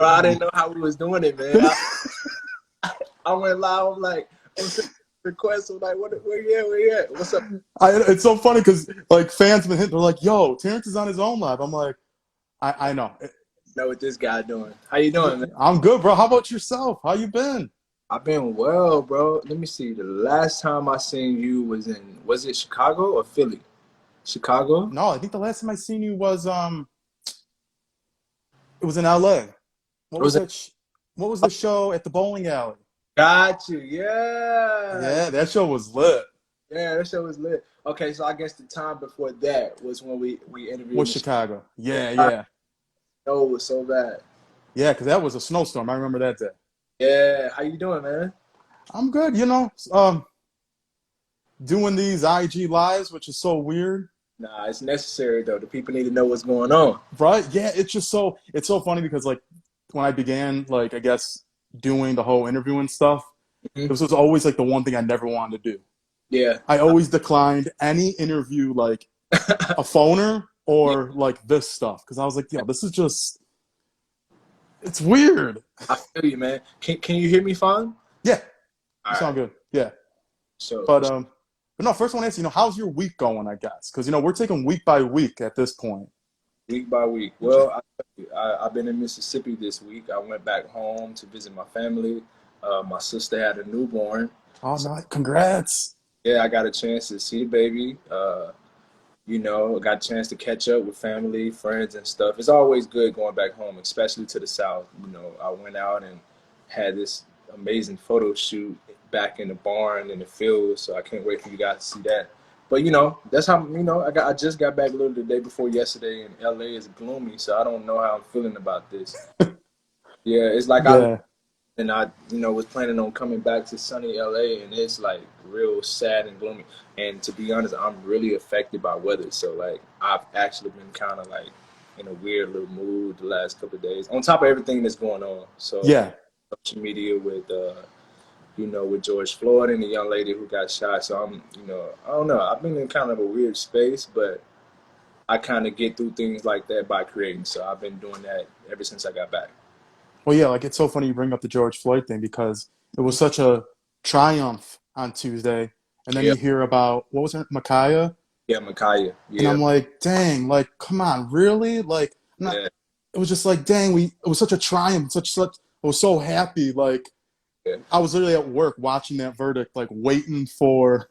Bro, I didn't know how we was doing it, man. I went live. I'm like, I'm sending requests. I'm like, where you at? Where you at? What's up? It's so funny because like fans been hitting. They're like, "Yo, Terrence is on his own live." I'm like, I know. Know what this guy doing? How you doing, man? I'm good, bro. How about yourself? How you been? I've been well, bro. Let me see. The last time I seen you was it Chicago or Philly? Chicago? No, I think the last time I seen you was it was in L.A. What It was was that? What was the show at the bowling alley? Got you. Yeah. Yeah, that show was lit. Yeah, that show was lit. Okay, so I guess the time before that was when we interviewed Was in Chicago? Yeah, Chicago. yeah, Oh, it was so bad. yeah. Because that was a snowstorm. I remember that day. Yeah, how you doing, man? I'm good. Doing these IG lives, which is so weird. Nah, it's necessary though. The people need to know what's going on. Right? Yeah, it's so funny because like when I began like I guess doing the whole interviewing stuff, Mhm. this was always like the one thing I never wanted to do. Yeah. I always declined any interview like a phoner Yeah, or like this stuff because I was like, yo, this is just it's weird. I feel you, man. Can you hear me fine? Yeah, All you sound right. good. Yeah, So but but no, first I want to ask how's your week going? I guess because we're taking week by week at this point. week by week. Well, I've been in Mississippi this week. I went back home to visit my family. My sister had a newborn. Oh So, no, congrats. yeah, I got a chance to see the baby. I got a chance to catch up with family, friends, and stuff. It's always good going back home, especially to the South. I went out and had this amazing photo shoot back in the barn in the field, so I can't wait for you guys to see that. But that's how I just got back a little the day before yesterday, and LA is gloomy, so I don't know how I'm feeling about this. Yeah, it's like Yeah. I was planning on coming back to sunny LA, and it's like real sad and gloomy. And to be honest, I'm really affected by weather. So like, I've actually been kind of like in a weird little mood the last couple of days. On top of everything that's going on, so Yeah. social media with George Floyd and the young lady who got shot. So I don't know. I've been in kind of a weird space, but I kind of get through things like that by creating. So I've been doing that ever since I got back. Well, yeah, like it's so funny you bring up the George Floyd thing because it was such a triumph on Tuesday, and then Yeah, you hear about what was it, Micaiah, yeah, Micaiah. and Yeah, I'm like, dang, like come on, really? Like, I'm not. yeah, It was just like, dang, it was such a triumph, such. I was so happy. Like, yeah. I was literally at work watching that verdict, like waiting for,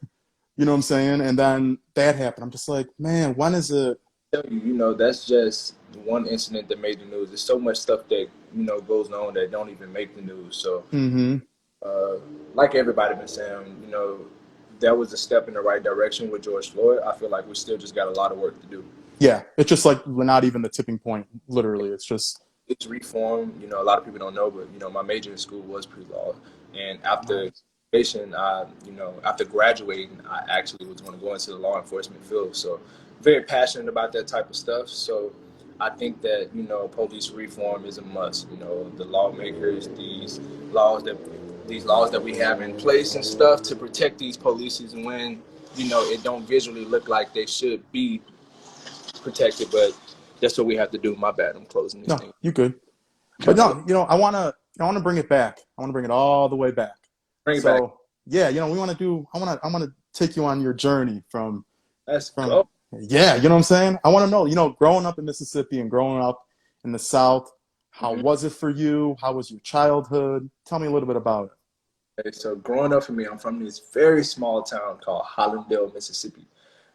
you know what I'm saying, and then that happened. I'm just like, man, when is it? Tell you, that's just one incident that made the news. There's so much stuff that goes on that don't even make the news. So, Mm-hmm. uh, like everybody been saying, that was a step in the right direction with George Floyd. I feel like we still just got a lot of work to do. Yeah, it's just like we're not even the tipping point. Literally, it's just It's reform. A lot of people don't know, but my major in school was pre-law, and after nice. graduation, after graduating, I actually was going to go into the law enforcement field. So, very passionate about that type of stuff. So, I think that police reform is a must. The lawmakers, these laws that we have in place and stuff to protect these polices when it don't visually look like they should be protected, but that's what we have to do. My bad. I'm closing this No, thing. you good. But no, I wanna bring it back. I wanna bring it all the way back. Bring it back. So yeah, we wanna do. I wanna take you on your journey Let's from go. yeah. You know what I'm saying? I wanna know. Growing up in Mississippi and growing up in the South, how Mhm. was it for you? How was your childhood? Tell me a little bit about it. Okay, so growing up for me, I'm from this very small town called Hollandale, Mississippi.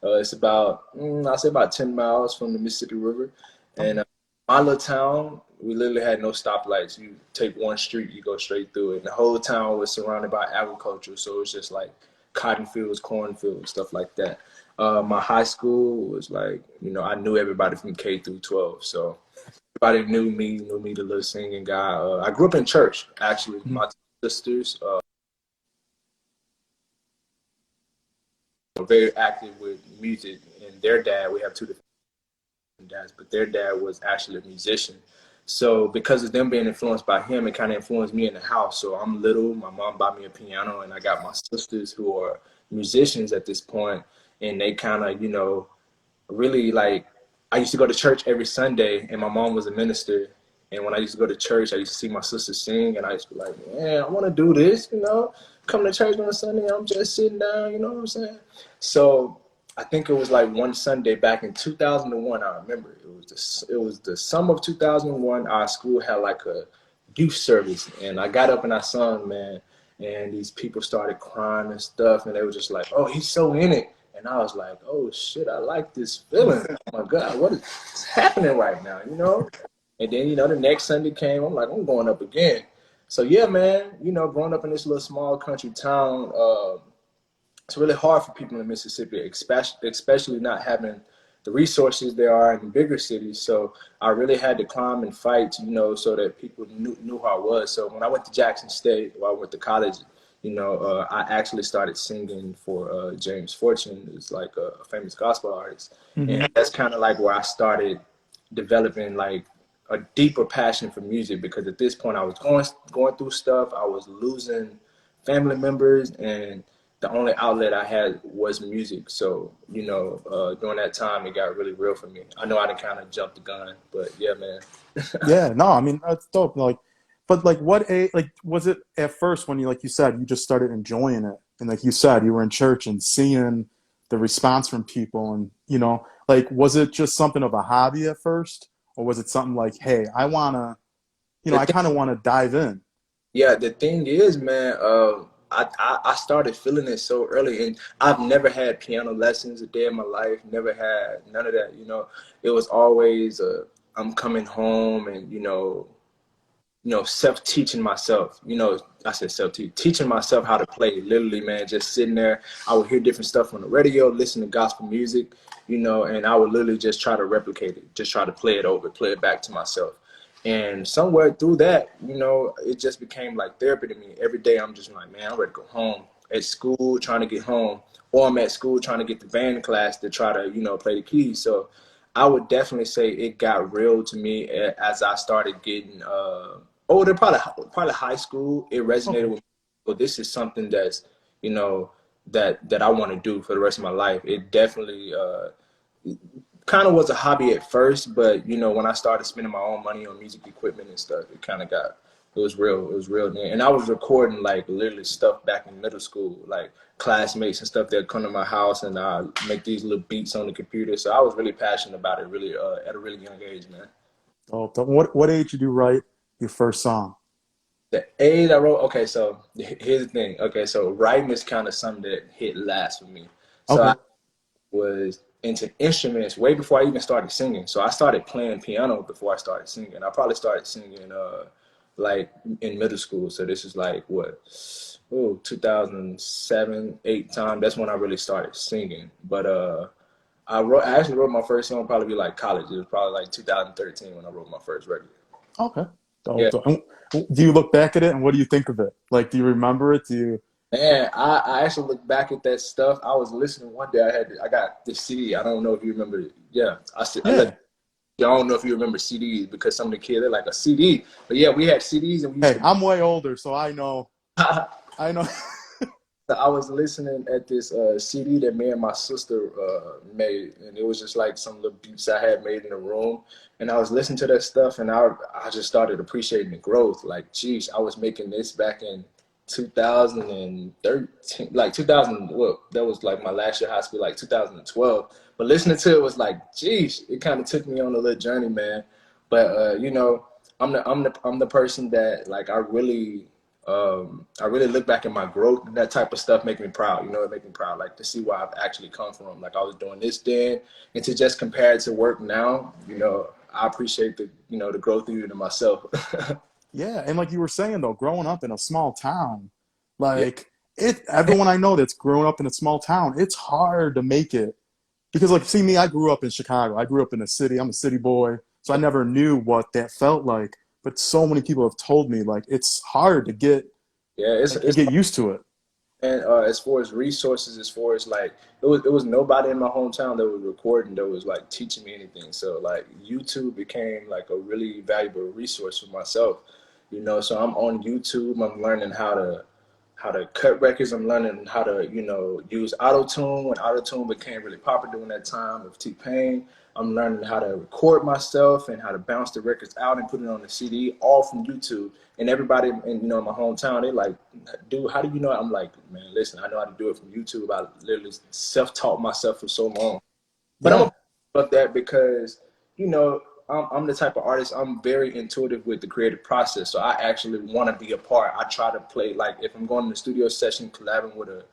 It's about, I say about 10 miles from the Mississippi River. Okay. And my little town, we literally had no stoplights. You take one street, you go straight through it. And the whole town was surrounded by agriculture. So it's just like cotton fields, cornfields, stuff like that. My high school was like, I knew everybody from K through 12. So everybody knew me, the little singing guy. I grew up in church, actually. Mhm. My sisters, were very active with music, and their dad, we have two different dads, but their dad was actually a musician. So because of them being influenced by him, it kind of influenced me in the house. So I'm little, my mom bought me a piano, and I got my sisters who are musicians at this point, and they kind of, really like, I used to go to church every Sunday, and my mom was a minister, And when I used to go to church, I used to see my sister sing, and I used to be like, man, I want to do this, you know, come to church on a Sunday, I'm just sitting down, you know what I'm saying? So I think it was like one Sunday back in 2001. I remember it was the summer of 2001. Our school had like a youth service, and I got up and I sung, man, and these people started crying and stuff, and they were just like, "Oh, he's so in it," and I was like, "Oh shit, I like this feeling. Oh my god, what is happening right now?" You know. And then the next Sunday came, I'm like, I'm going up again. So yeah, man, growing up in this little small country town, it's really hard for people in Mississippi, especially not having the resources there are in bigger cities. So I really had to climb and fight, so that people knew who I was. So when I went to Jackson State, while I went to college, I actually started singing for James Fortune, who's like a famous gospel artist. Mm-hmm. And that's kind of like where I started developing like a deeper passion for music, because at this point I was going through stuff. I was losing family members, and the only outlet I had was music. So, during that time, it got really real for me. I know I done kind of jumped the gun, but yeah, man. Yeah, no, I mean that's dope. Like, but like, what a like was it at first when you like you said you just started enjoying it, and like you said you were in church and seeing the response from people, and like was it just something of a hobby at first, or was it something like, hey, I wanna, I kind of want to dive in? Yeah, the thing is, man, I started feeling it so early, and I've never had piano lessons a day in my life. Never had none of that. It was always I'm coming home and self-teaching myself. I said teaching myself how to play. Literally, man, just sitting there. I would hear different stuff on the radio, listen to gospel music, and I would literally just try to replicate it, just try to play it over, play it back to myself. And somewhere through that, it just became like therapy to me. Every day I'm just like, man, I'm ready to go home. At school, trying to get home, or I'm at school trying to get the band class to try to, play the keys. So I would definitely say it got real to me as I started getting older, probably high school. It resonated Okay. with me. Well, this is something that's, that I want to do for the rest of my life. It definitely kind of was a hobby at first, but when I started spending my own money on music equipment and stuff, it was real. It was real, man. And I was recording like literally stuff back in middle school, like classmates and stuff that come to my house, and I make these little beats on the computer. So I was really passionate about it, really at a really young age, man. Oh, what age did you write your first song? The age I wrote, okay, so here's the thing. Okay, so writing is kind of something that hit last for me. So I Okay. was into instruments way before I even started singing. So I started playing piano before I started singing. I probably started singing like in middle school. So this is like what, 2007, 8 time. That's when I really started singing. But I actually wrote my first song probably be like college. It was probably like 2013 when I wrote my first record. Okay. Yeah. Dope, dope. Do you look back at it and what do you think of it? Like, do you remember it? Do you? Man, I actually look back at that stuff. I was listening one day. I got this CD. I don't know if you remember it. Yeah, I let. Yeah. I don't know if you remember CDs, because some of the kids they're like a CD. But yeah, we had CDs and we used Hey, to. I'm way older, so I know. I know. I was listening at this CD that me and my sister made, and it was just like some little beats I had made in the room. And I was listening to that stuff, and I just started appreciating the growth. Like, geez, I was making this back in 2013, like 2000. Well, that was like my last year of high school, like 2012. But listening to it was like, geez, it kind of took me on a little journey, man. But I'm the person that like I really look back at my growth, and that type of stuff make me proud. It make me proud, like to see where I've actually come from. Like I was doing this then, and to just compare it to work now. I appreciate the growth even in myself. Yeah, and like you were saying though, growing up in a small town, Yeah, like everyone I know that's grown up in a small town, it's hard to make it because like see me, I grew up in Chicago. I grew up in a city. I'm a city boy, so I never knew what that felt like. But so many people have told me like it's hard to get yeah, it's like to it's get used to it. and as far as resources, as far as like it was nobody in my hometown that was recording that was like teaching me anything. So like YouTube became like a really valuable resource for myself. So I'm on YouTube. I'm learning how to cut records. I'm learning how to, you know, use auto-tune when auto-tune became really popular during that time of T-Pain. I'm learning how to record myself and how to bounce the records out and put it on the CD, all from YouTube. And everybody in, you know, my hometown, they like, dude, how do you know? I'm like, man, listen, I know how to do it from YouTube. I literally self-taught myself for so long. But I'm Yeah. about that because, you know, I'm the type of artist, I'm very intuitive with the creative process. So I actually want to be a part. I try to play, like if I'm going to the studio session, collabing with a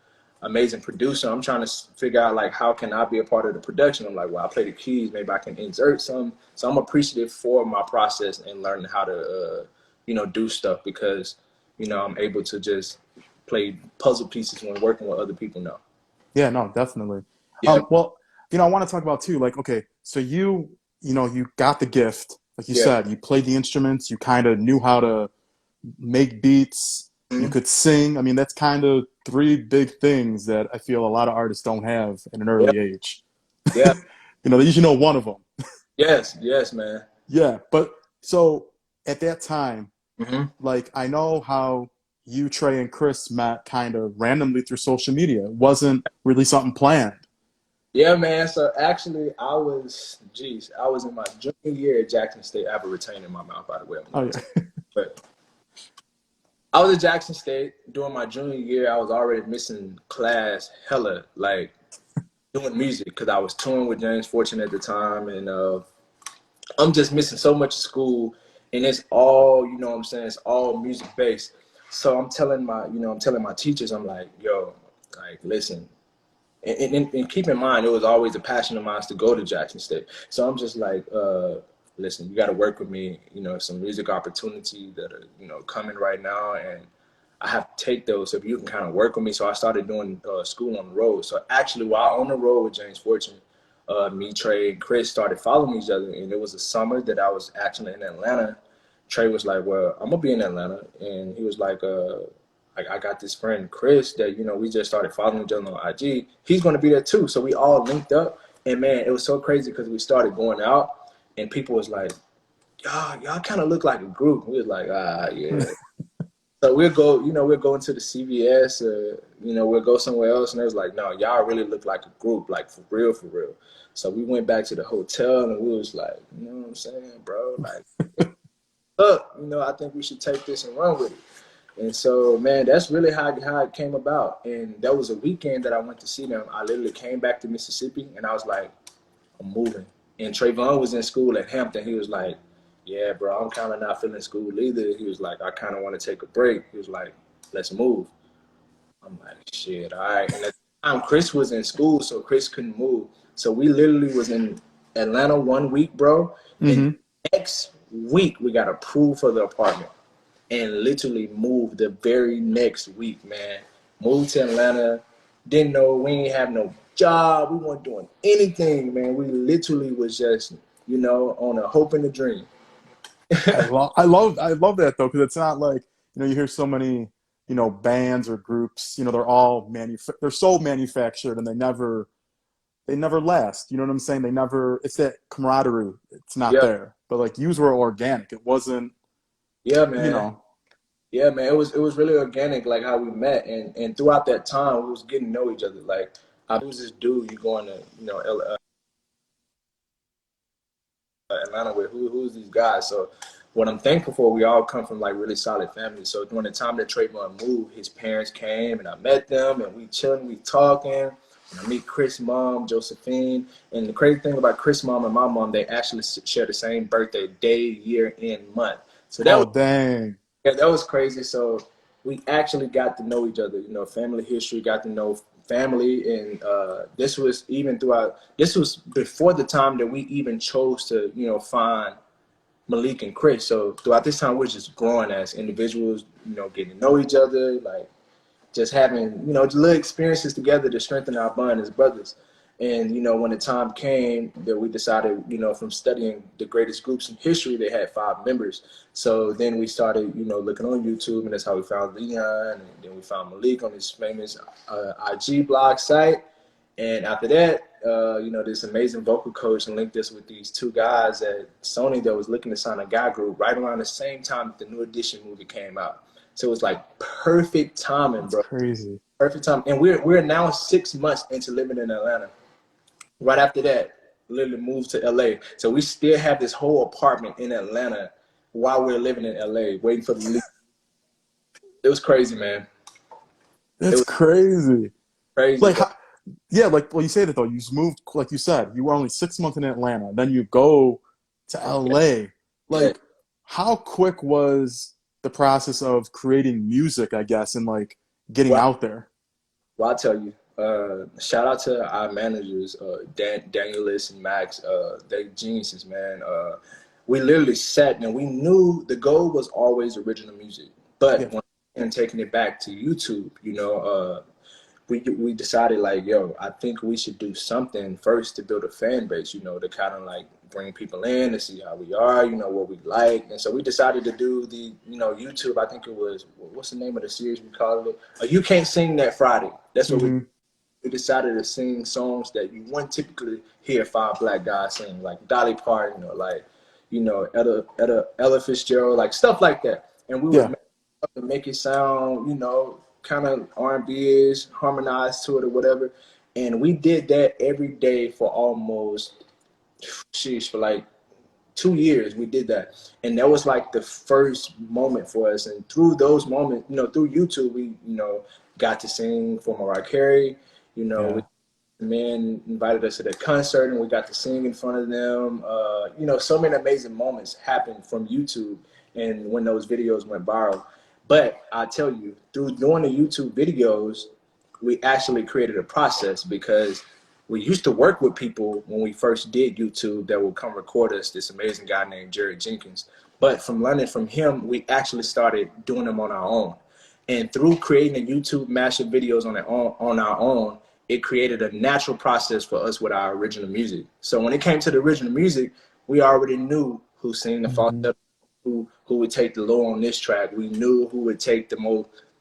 amazing producer, I'm trying to figure out like, how can I be a part of the production? I'm like, well, I play the keys, maybe I can insert some. So I'm appreciative for my process and learning how to, you know, do stuff because, you know, I'm able to just play puzzle pieces when working with other people now. Yeah, no, definitely. Yeah. Well, I want to talk about too, like, okay, so you got the gift, like you Yeah. said, you played the instruments, you kind of knew how to make beats, you Mhm. could sing. I mean, that's kind of three big things that I feel a lot of artists don't have at an Yeah. early age. Yeah. They usually know one of them. Yes. Yes, man. Yeah, but so at that time, Hmm. like I know how you, Trey, and Chris met kind of randomly through social media. It wasn't really something planned. Yeah, man. So actually, I was in my junior year at Jackson State. I have a retainer in my mouth, by the way. I'm Oh gonna yeah. take, but I was at Jackson State during my junior year. I was already missing class, hella, like doing music because I was touring with James Fortune at the time, and I'm just missing so much school, and it's all, you know what I'm saying, it's all music based. So I'm telling my teachers, I'm like, yo, like, listen, and keep in mind, it was always a passion of mine to go to Jackson State. So I'm just like, listen, you got to work with me. You know, some music opportunities that are, you know, coming right now, and I have to take those. So if you can kind of work with me. So I started doing school on the road. So actually, while on the road with James Fortune, me, Trey, and Chris started following each other, and it was a summer that I was actually in Atlanta. Trey was like, "Well, I'm gonna be in Atlanta," and he was like, I got this friend Chris that, you know, we just started following each other on IG. He's gonna be there too." So we all linked up, and man, it was so crazy because we started going out, and people was like, y'all kind of look like a group. We was like, yeah. So we'll go, you know, we'll go into the CVS, you know, we'll go somewhere else, and it was like, no, y'all really look like a group, like for real, for real. So we went back to the hotel, and we was like, you know what I'm saying, bro, like, look, you know, I think we should take this and run with it. And so, man, that's really how it came about. And that was a weekend that I went to see them. I literally came back to Mississippi, and I was like, I'm moving. And Trayvon was in school at Hampton. He was like, yeah, bro, I'm kind of not feeling school either. He was like, I kind of want to take a break. He was like, let's move. I'm like, shit, all right. And at the time, Chris was in school, so Chris couldn't move. So we literally was in Atlanta 1 week, bro. And Hmm. next week, we got approved for the apartment and literally moved the very next week, man. Moved to Atlanta. Didn't know, we ain't have no job. We weren't doing anything, man. We literally was just, you know, on a hope and a dream. I love that though, because it's not like you hear so many bands or groups. They're so manufactured, and they never last. You know what I'm saying? They never. It's that camaraderie. It's not Yeah, there. But like, yous were organic. It wasn't. yeah, You man. know. Yeah, man. It was really organic, like how we met, and throughout that time, we was getting to know each other. Like, I was this dude you going to, you know, Atlanta with who's these guys. So what I'm thankful for, we all come from like really solid families. So during the time that Trayvon moved, his parents came and I met them and we chilling, we talking. And I meet Chris' mom, Josephine. And the crazy thing about Chris' mom and my mom, they actually share the same birthday, day, year, and month. So that Oh was, dang. yeah, that was crazy. So we actually got to know each other, you know, family history, got to know family. And this was before the time that we even chose to, you know, find Malik and Chris. So throughout this time, we're just growing as individuals, you know, getting to know each other, like just having, you know, little experiences together to strengthen our bond as brothers. And, you know, when the time came that we decided, you know, from studying the greatest groups in history, they had 5 members. So then we started, you know, looking on YouTube, and that's how we found Leon. And then we found Malik on his famous IG blog site. And after that, this amazing vocal coach and linked us with these two guys at Sony that was looking to sign a guy group right around the same time that the New Edition movie came out. So it was like perfect timing, That's bro. crazy. Perfect time. And we're now 6 months into living in Atlanta. Right after that, literally moved to LA. So we still have this whole apartment in Atlanta while we're living in LA, waiting for the lease. It was crazy, man. It That's was crazy. crazy, Like, bro. yeah, like, well, you say that though. You moved, like you said, you were only 6 months in Atlanta. Then you go to LA. Yeah. Like, how quick was the process of creating music, I guess, and like getting Well, out there? well, I'll tell you. Shout out to our managers, Danielis and Max. They geniuses, man. We literally sat and we knew the goal was always original music, but Yeah. when and taking it back to YouTube, we decided like, yo, I think we should do something first to build a fan base, to kind of like bring people in to see how we are, what we like. And so we decided to do the, YouTube. I think it was, what's the name of the series we called it? You Can't Sing That Friday. That's what Hmm. we decided to sing songs that you wouldn't typically hear five black guys sing, like Dolly Parton or like, Ella Fitzgerald, like stuff like that. And we Yeah. would make it sound, kind of R&B-ish, harmonized to it or whatever. And we did that every day for almost, for like 2 years. We did that, and that was like the first moment for us. And through those moments, through YouTube, we, got to sing for Mariah Carey. We Yeah. the men invited us to their concert and we got to sing in front of them. So many amazing moments happened from YouTube and when those videos went viral. But I tell you, through doing the YouTube videos, we actually created a process because we used to work with people when we first did YouTube that would come record us, this amazing guy named Jared Jenkins. But from learning from him, we actually started doing them on our own. And through creating the YouTube mashup videos on our own, it created a natural process for us with our original music. So when it came to the original music, we already knew who sang the Hmm. falsetto, who would take the low on this track. We knew who would take the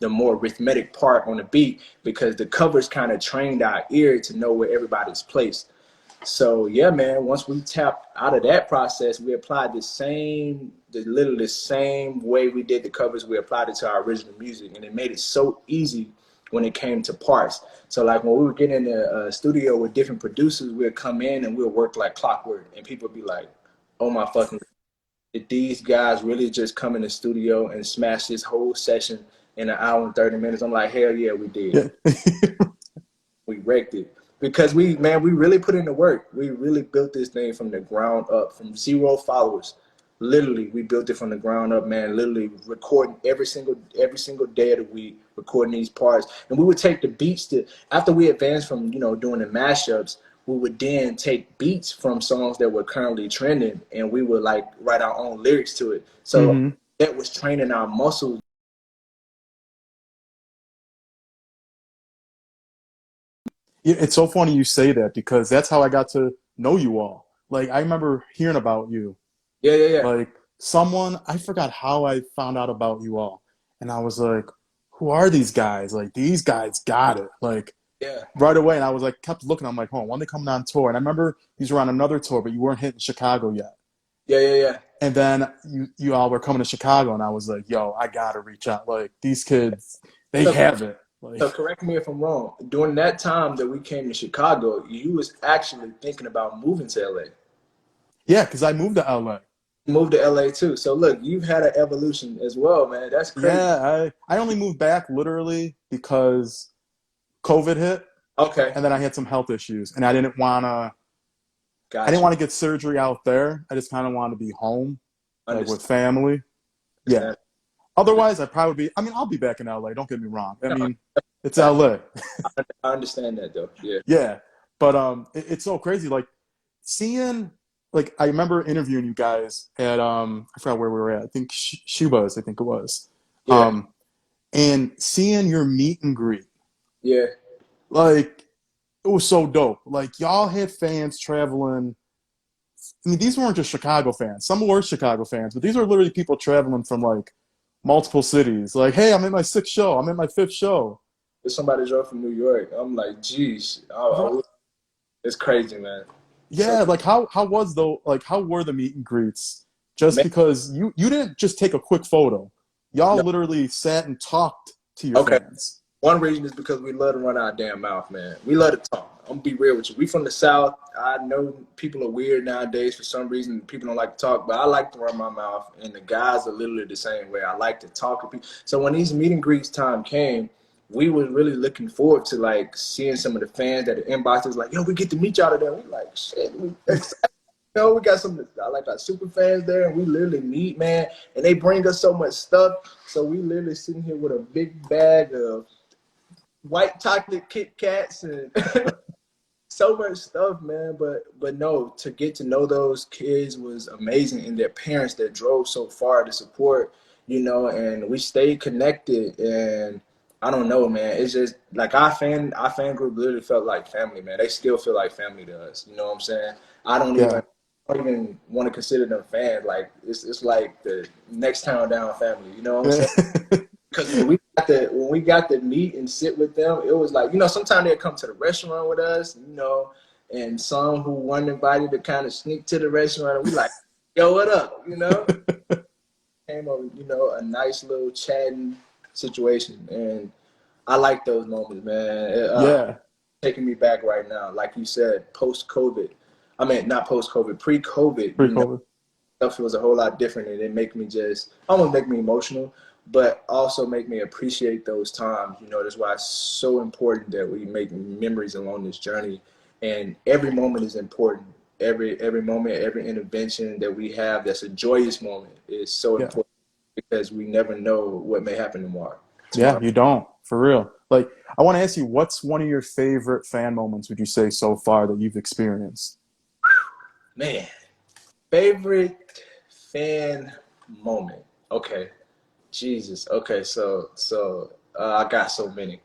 more rhythmic part on the beat because the covers kind of trained our ear to know where everybody's placed. So yeah, man, once we tapped out of that process, we applied literally the same way we did the covers, we applied it to our original music, and it made it so easy when it came to parts. So like when we were getting in the studio with different producers, we'd come in and we'd work like clockwork, and people would be like, "Oh my fucking, did these guys really just come in the studio and smash this whole session in an hour and 30 minutes?" I'm like, hell yeah, we did. Yeah. We wrecked it because we really put in the work. We really built this thing from the ground up, from 0 followers. Literally, we built it from the ground up, man. Literally recording every single day of the week, recording these parts. And we would take the beats to after we advanced from doing the mashups. We would then take beats from songs that were currently trending, and we would like write our own lyrics to it. So Hmm. that was training our muscles. It's so funny you say that because that's how I got to know you all. Like, I remember hearing about you. Yeah, yeah, yeah, Like, someone, I forgot how I found out about you all. And I was like, who are these guys? Like, these guys got it. Like, yeah, right away. And I was like, kept looking. I'm like, hold on, when they coming on tour? And I remember you were on another tour, but you weren't hitting Chicago yet. yeah, yeah, yeah. And then you all were coming to Chicago, and I was like, yo, I gotta reach out. Like, these kids, they So have it. Like, So correct me if I'm wrong. During that time that we came to Chicago, you was actually thinking about moving to LA. yeah, because I moved to LA. Moved to LA too. So look, you've had an evolution as well, man. That's crazy. Yeah, I only moved back literally because COVID hit, Okay, and then I had some health issues, and I didn't got you. want to get surgery out there. I just kind of wanted to be home, like with Understand? family. Yeah. Understand? Otherwise, I'd probably be. I mean, I'll be back in LA. Don't get me wrong. I No, mean, it's I LA. understand that though. Yeah, Yeah, but it's so crazy. Like seeing, like I remember interviewing you guys at I forgot where we were at. I think Shuba's. I think it was. yeah, Um, and seeing your meet and greet, yeah. like it was so dope. Like y'all had fans traveling. I mean, these weren't just Chicago fans. Some were Chicago fans, but these were literally people traveling from like multiple cities. Like, hey, I'm at my sixth show. I'm at my fifth show. If somebody drove from New York, I'm like, geez, I Bro, would. It's crazy, man. So Yeah, like how was though like how were the meet and greets? Just man, because you didn't just take a quick photo. Y'all no, literally sat and talked to your okay. fans. One reason is because we love to run our damn mouth, man. We love to talk. I'm gonna be real with you. We from the South. I know people are weird nowadays for some reason. People don't like to talk, but I like to run my mouth. And the guys are literally the same way. I like to talk to people. So when these meet and greets time came, we were really looking forward to like seeing some of the fans that the inboxes like, yo, we get to meet y'all today. We like, shit, we excited. You know, we got some I like our super fans there, and we literally meet, man, and they bring us so much stuff. So we literally sitting here with a big bag of white chocolate Kit Kats and so much stuff, man. But no, to get to know those kids was amazing, and their parents that drove so far to support, and we stayed connected. And I don't know, man. It's just like our fan group literally felt like family, man. They still feel like family to us. You know what I'm saying? I don't Yeah. even I don't even want to consider them fans. Like it's like the next town down family. You know what I'm saying? Because when we got to meet and sit with them, it was like, sometimes they'd come to the restaurant with us, and some who weren't invited to kind of sneak to the restaurant, and we like, yo, what up, came over, a nice little chatting situation, and I like those moments, man. Yeah. Taking me back right now, like you said, post COVID. I mean, not post COVID, pre COVID. Pre-COVID. Stuff was a whole lot different, and it make me just almost make me emotional, but also make me appreciate those times. That's why it's so important that we make memories along this journey, and every moment is important. Every moment, every intervention that we have that's a joyous moment is so Yeah. important because we never know what may happen tomorrow. Yeah, Tomorrow, you don't. For real. Like I want to ask you, what's one of your favorite fan moments would you say so far that you've experienced? man. Favorite fan moment. Okay, Jesus. Okay, so I got so many.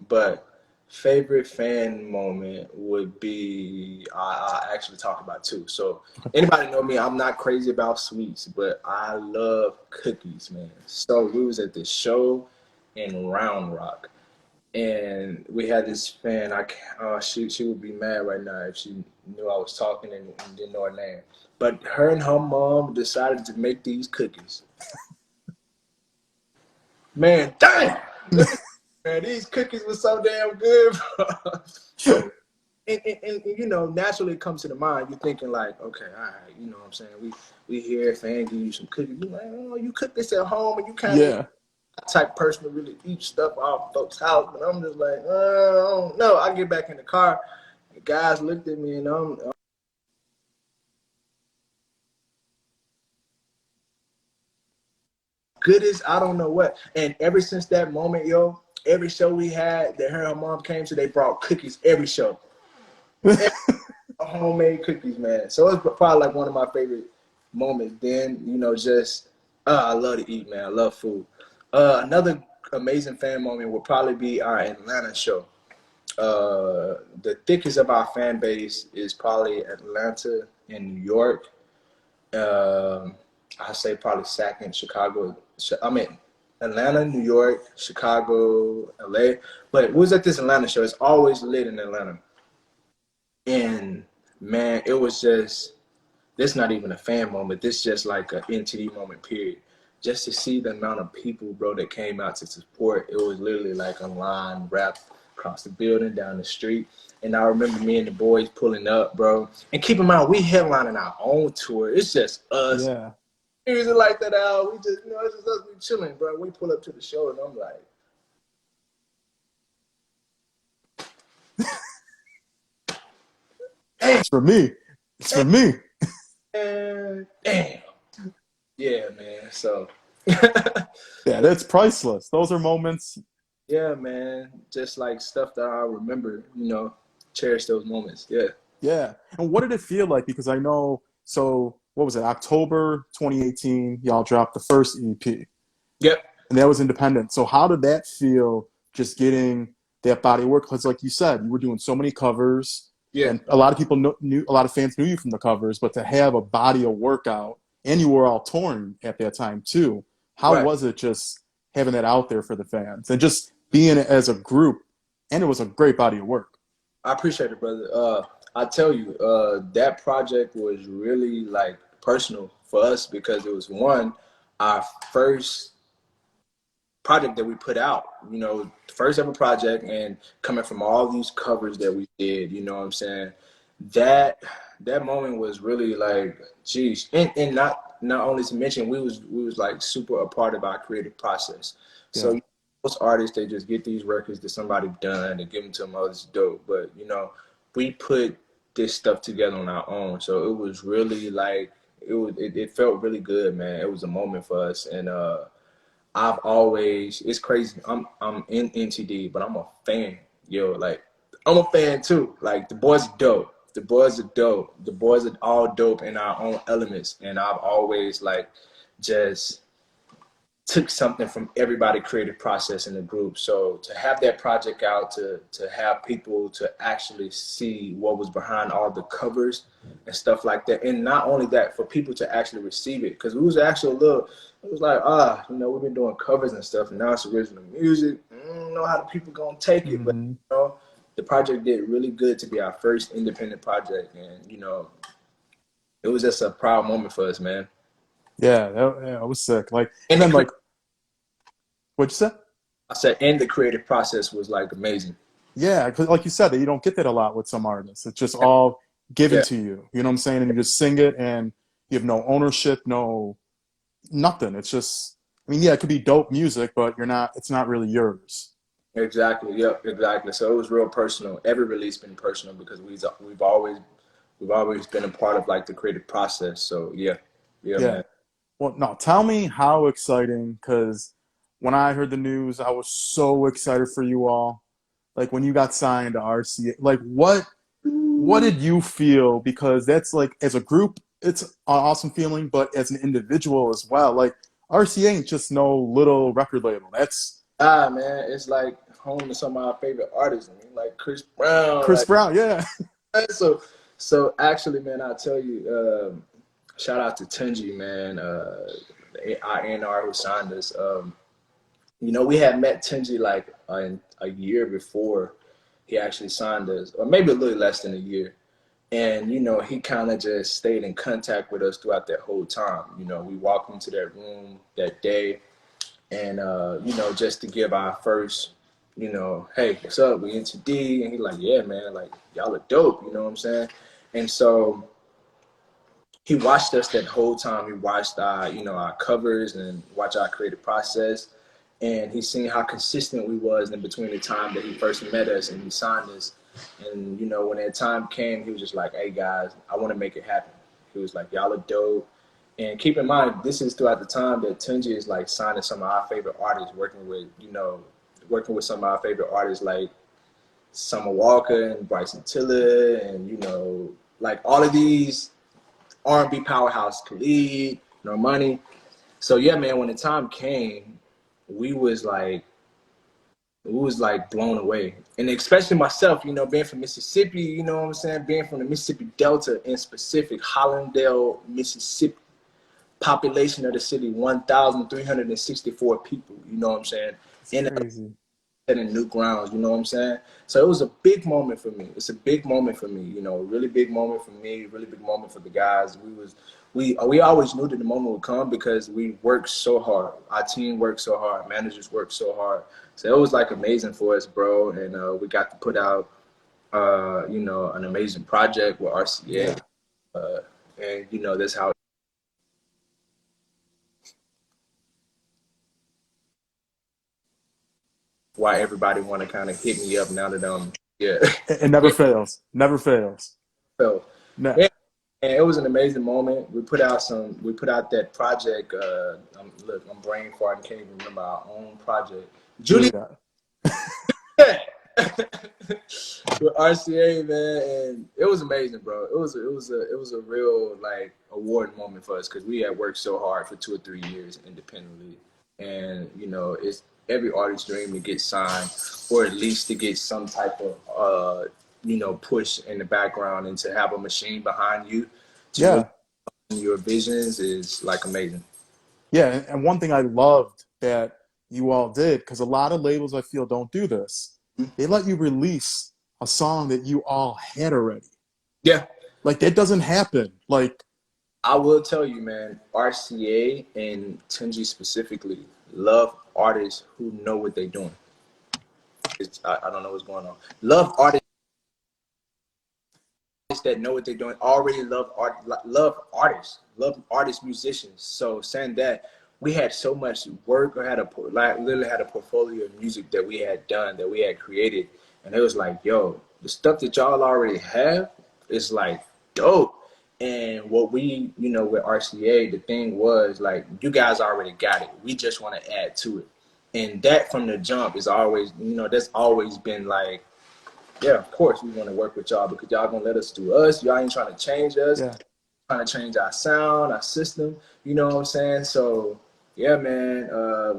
But favorite fan moment would be I actually talk about two. So anybody know me? I'm not crazy about sweets, but I love cookies, man. So we was at this show in Round Rock, and we had this fan. She would be mad right now if she knew I was talking and didn't know her name. But her and her mom decided to make these cookies. Man, dang! Look at man, these cookies were so damn good, bro. So, and naturally it comes to the mind. You're thinking like, okay, all right, you know what I'm saying? We hear fan give you some cookies. You like, oh, you cook this at home, and you kind of Yeah. type person to really eat stuff off folks' house. But I'm just like, I don't know. I get back in the car. The guys looked at me, and I'm good as I don't know what. And ever since that moment, yo, every show we had that her and her mom came to, they brought cookies every show. Homemade cookies, man. So it's probably like one of my favorite moments. Then, just I love to eat, man. I love food. Another amazing fan moment would probably be our Atlanta show. The thickest of our fan base is probably Atlanta and New York. I say probably second Chicago. I mean Atlanta, New York, Chicago, LA. But we was at this Atlanta show. It's always lit in Atlanta. And man, it was just this not even a fan moment. This just like an NTD moment, period. Just to see the amount of people, bro, that came out to support, it was literally like a line wrapped across the building, down the street. And I remember me and the boys pulling up, bro. And keep in mind, we headlining our own tour. It's just us. Yeah. Music like that out. We just, it's just us. We chilling, bro. We pull up to the show, and I'm like, It's for me. It's for me. damn. Yeah, man. So, Yeah, that's priceless. Those are moments. yeah, man. Just like stuff that I remember, cherish those moments. Yeah. Yeah. And what did it feel like? Because I know, so what was it, October 2018, y'all dropped the first EP, Yep. and that was independent. So how did that feel just getting that body of work? Because like you said, you were doing so many covers, Yeah. and a lot of people knew, a lot of fans knew you from the covers, but to have a body of work out, and you were all touring at that time too, how Right. was it just having that out there for the fans and just being as a group? And it was a great body of work. I appreciate it, brother. I tell you, that project was really like personal for us because it was one, our first project that we put out, first ever project, and coming from all these covers that we did, you know what I'm saying? That that moment was really like, geez, and not only to mention we was like super a part of our creative process. Yeah. So most artists they just get these records that somebody done and give them to them, oh, it's dope. But we put this stuff together on our own, so it was really like it felt really good, man. It was a moment for us, and I've always it's crazy. I'm in NTD, but I'm a fan. Yo, like I'm a fan too. Like the boys are dope. The boys are dope. The boys are all dope in our own elements. And I've always like just took something from everybody creative process in the group. So to have that project out, to have people to actually see what was behind all the covers and stuff like that, and not only that, for people to actually receive it, because we was actually a little, it was like we've been doing covers and stuff, and now it's original music. I don't know how the people gonna take it, but Hmm. the project did really good to be our first independent project, and it was just a proud moment for us, man. Yeah, that was sick. Like, and And then like, what'd you say? I said, and the creative process was like amazing. Yeah, because like you said, that you don't get that a lot with some artists. It's just all given Yeah. to you. You know what I'm saying? And you just sing it, and you have no ownership, no nothing. It's just, I mean, yeah, it could be dope music, but you're not. It's not really yours. Exactly. Yep. Exactly. So it was real personal. Every release been personal because we've always been a part of like the creative process. So yeah, yeah, Yeah. man. Well, no, tell me how exciting, because when I heard the news, I was so excited for you all. Like when you got signed to RCA, like what did you feel? Because that's like as a group, it's an awesome feeling, but as an individual as well. Like RCA ain't just no little record label. That's Man, it's like home to some of our favorite artists. I mean, like Chris Brown, Chris like Brown, yeah. so. So actually, man, I'll tell you. Shout out to Tunji, man. Our A&R who signed us. We had met Tunji like a year before he actually signed us, or maybe a little less than a year. And he kind of just stayed in contact with us throughout that whole time. We walked into that room that day, and just to give our first, hey, what's up? We into D, and he like, yeah, man, like y'all are dope. You know what I'm saying? And so he watched us that whole time. He watched our covers and watch our creative process, and he seen how consistent we was in between the time that he first met us and he signed us. And when that time came, he was just like, "Hey guys, I want to make it happen." He was like, "Y'all are dope." And keep in mind, this is throughout the time that Tunji is like signing some of our favorite artists, working with some of our favorite artists like Summer Walker and Bryson Tiller, and like all of these R&B powerhouse, Khalid, Normani. So yeah, man, when the time came, we was like blown away. And especially myself, being from Mississippi, you know what I'm saying? Being from the Mississippi Delta, in specific, Hollandale, Mississippi. Population of the city, 1,364 people, you know what I'm saying? It's In crazy. setting new grounds, you know what I'm saying? So it was a big moment for me. It's a big moment for me, a really big moment for me, really big moment for the guys. We always knew that the moment would come because we worked so hard. Our team worked so hard, managers worked so hard. So it was like amazing for us, bro. And we got to put out an amazing project with RCA. Yeah. Uh, and that's how why everybody want to kind of hit me up now that yeah. It never fails. Never fails. So No. yeah, and it was an amazing moment. We put out that project. Look, I'm brain farting, can't even remember our own project. Julie, Dude, with RCA, man, and it was amazing, bro. It was a real like award moment for us because we had worked so hard for 2 or 3 years independently, and it's every artist's dream to get signed or at least to get some type of push in the background and to have a machine behind you to really yeah. your visions is like amazing. Yeah, and one thing I loved that you all did, because a lot of labels I feel don't do this, they let you release a song that you all had already. Yeah. Like that doesn't happen. Like I will tell you, man, RCA and Tunji specifically love artists who know what they're doing. I don't know what's going on. Love artists that know what they're doing. Already love artists, musicians. So saying that, we had so much work, or literally had a portfolio of music that we had done, that we had created, and it was like, yo, the stuff that y'all already have is like dope. And what we, with RCA, the thing was like, you guys already got it. We just want to add to it. And that from the jump is always, that's always been like, yeah, of course we want to work with y'all because y'all gonna let us do us. Y'all ain't trying to change us, yeah. trying to change our sound, our system. You know what I'm saying? So yeah, man,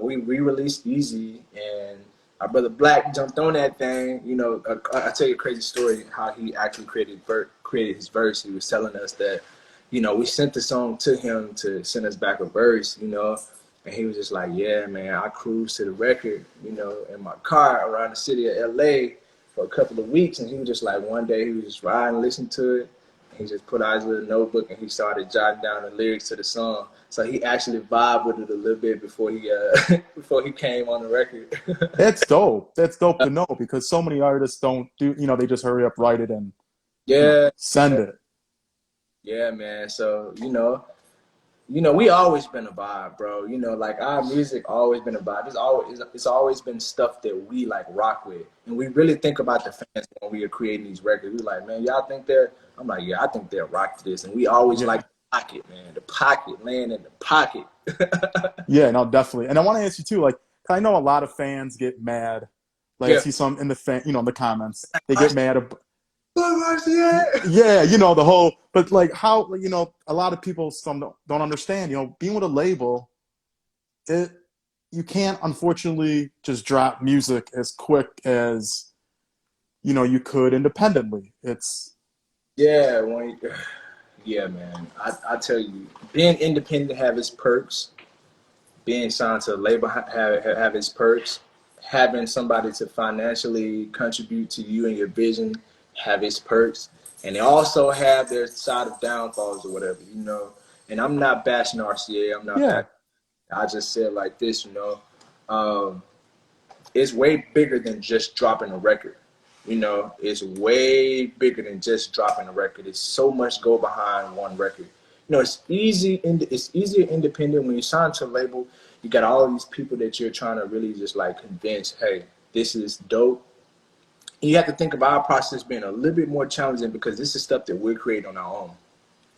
we re-released Easy, and our brother Black jumped on that thing. I tell you a crazy story how he actually created his verse. He was telling us that, we sent the song to him to send us back a verse. And he was just like, yeah, man, I cruised to the record, in my car around the city of LA for a couple of weeks. And he was just like, one day he was just riding, listening to it. And he just put out his little notebook and he started jotting down the lyrics to the song. So he actually vibed with it a little bit before he before he came on the record. That's dope. That's dope to know because so many artists don't do, they just hurry up, write it and, Yeah, send it. yeah, man. So, we always been a vibe, bro. Like our music always been a vibe. It's always been stuff that we like rock with, and we really think about the fans when we are creating these records. We like, man, y'all think they're? I'm like, yeah, I think they'll rock to this, and we always Yeah. like the pocket, man, the pocket, laying in the pocket. Yeah, no, definitely. And I want to ask you too, like, I know a lot of fans get mad. Like I Yeah. see some in the in the comments, they get mad. Yeah. Yeah, the whole, but like how, a lot of people some don't understand, being with a label, it, you can't unfortunately just drop music as quick as, you could independently. It's, Yeah, yeah, man. I tell you, being independent have its perks. Being signed to a label have its perks. Having somebody to financially contribute to you and your vision have its perks. And they also have their side of downfalls or whatever. And I'm not bashing RCA. I'm not yeah, bashing. I just said like this. Um, it's way bigger than just dropping a record. It's way bigger than just dropping a record. It's so much go behind one record. It's easy. It's easier independent when you sign to a label. You got all these people that you're trying to really just like convince. Hey, this is dope. You have to think about our process being a little bit more challenging because this is stuff that we're creating on our own.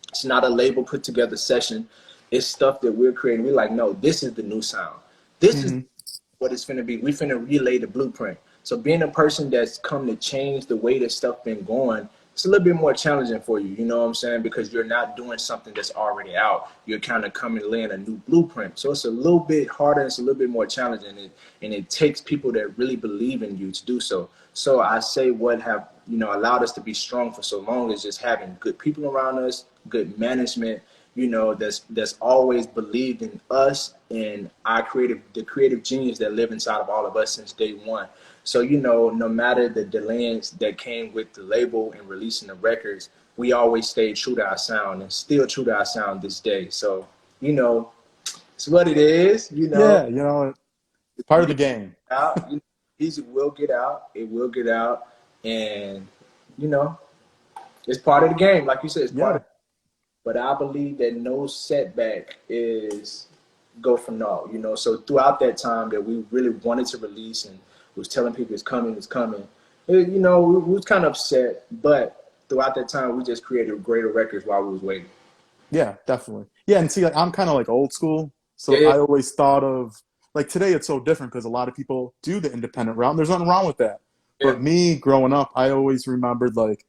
It's not a label put together session. It's stuff that we're creating. We're like, no, this is the new sound. This is hmm what it's finna be. We finna relay the blueprint. So being a person that's come to change the way that stuff been going, it's a little bit more challenging for you. You know what I'm saying? Because you're not doing something that's already out. You're kind of coming laying a new blueprint. So it's a little bit harder. It's a little bit more challenging, and it takes people that really believe in you to do so. So I say what have allowed us to be strong for so long is just having good people around us, good management, that's always believed in us and the creative genius that live inside of all of us since day one. So, no matter the delays that came with the label and releasing the records, we always stayed true to our sound and still true to our sound this day. So, it's what it is, yeah, part of the music game. out, music will get out, it will get out, and, you know, it's part of the game. Like you said, it's part Yeah, of. But I believe that no setback is go for naught. So throughout that time that we really wanted to release and was telling people it's coming, we was kind of upset. But throughout that time, we just created greater records while we was waiting. yeah, definitely. Yeah, and see, like I'm kind of like old school, Yeah, so yeah, I always thought of like today it's so different because a lot of people do the independent route. And there's nothing wrong with that. yeah, But me growing up, I always remembered like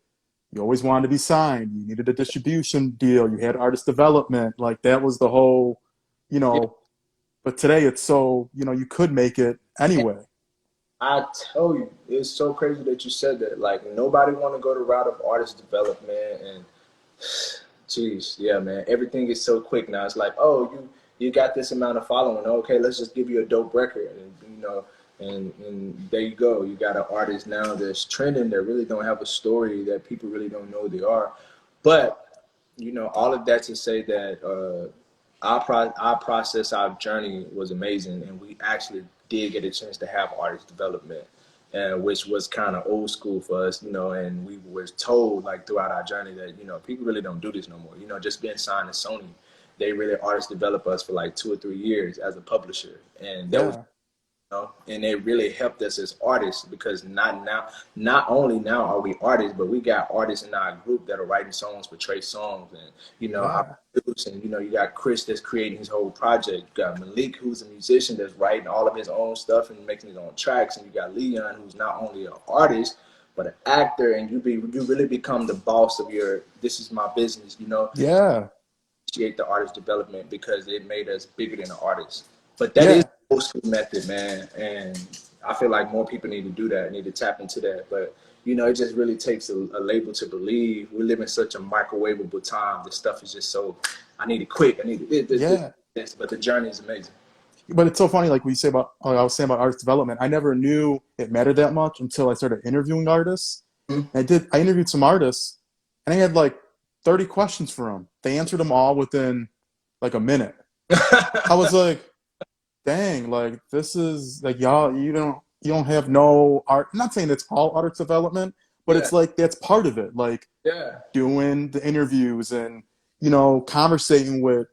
you always wanted to be signed. You needed a distribution deal. You had artist development. Like that was the whole, you yeah. know. But today it's so you could make it anyway. I tell you, it's so crazy that you said that. Like nobody want to go the route of artist development and jeez, yeah, man. Everything is so quick now. It's like, oh, you got this amount of following. Okay, let's just give you a dope record. And And there you go. You got an artist now that's trending that really don't have a story, that people really don't know they are. But all of that to say that our process, our journey was amazing, and we actually did get a chance to have artist development, which was kind of old school for us, and we was told like throughout our journey that people really don't do this no more. Just being signed to Sony, they really artist develop us for like 2 or 3 years as a publisher, and that was Yeah. and it really helped us as artists because not only now are we artists, but we got artists in our group that are writing songs for Trey Songz, and I Yeah. produce, and you got Chris that's creating his whole project. You got Malik, who's a musician that's writing all of his own stuff and making his own tracks, and you got Leon, who's not only an artist but an actor, and you really become the boss of your. This is my business, Yeah. appreciate the artist development because it made us bigger than an artist. But that is Yeah. the old school method, man. And I feel like more people need to do that, need to tap into that. But, it just really takes a label to believe. We live in such a microwavable time. This stuff is just so, I need it quick. I need it Yeah. this. But the journey is amazing. But it's so funny, like we say about, like I was saying about artist development. I never knew it mattered that much until I started interviewing artists. Mhm. And I interviewed some artists, and I had like 30 questions for them. They answered them all within like a minute. I was like, dang, like this is like y'all, you don't have no art. I'm not saying it's all artist development, but Yeah, it's like that's part of it. Like yeah. doing the interviews and conversating with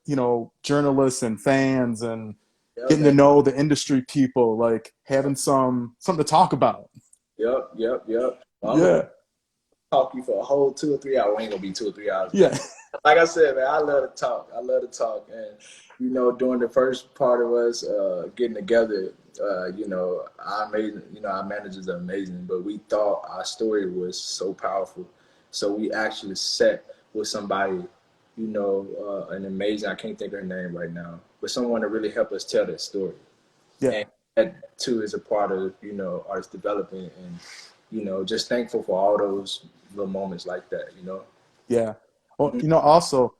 journalists and fans and Yep, getting to know the industry people, like having something to talk about. yep. Well, I'm gonna Yeah, talk to you for a whole 2 or 3 hours. We ain't gonna be 2 or 3 hours, but yeah, like I said, man, I love to talk. I love to talk, and during the first part of us getting together, our amazing, our managers are amazing, but we thought our story was so powerful, so we actually set with somebody, an amazing. I can't think of her name right now, but someone to really help us tell that story, and yeah, that too is a part of artist development, and just thankful for all those little moments like that. yeah. Well, also,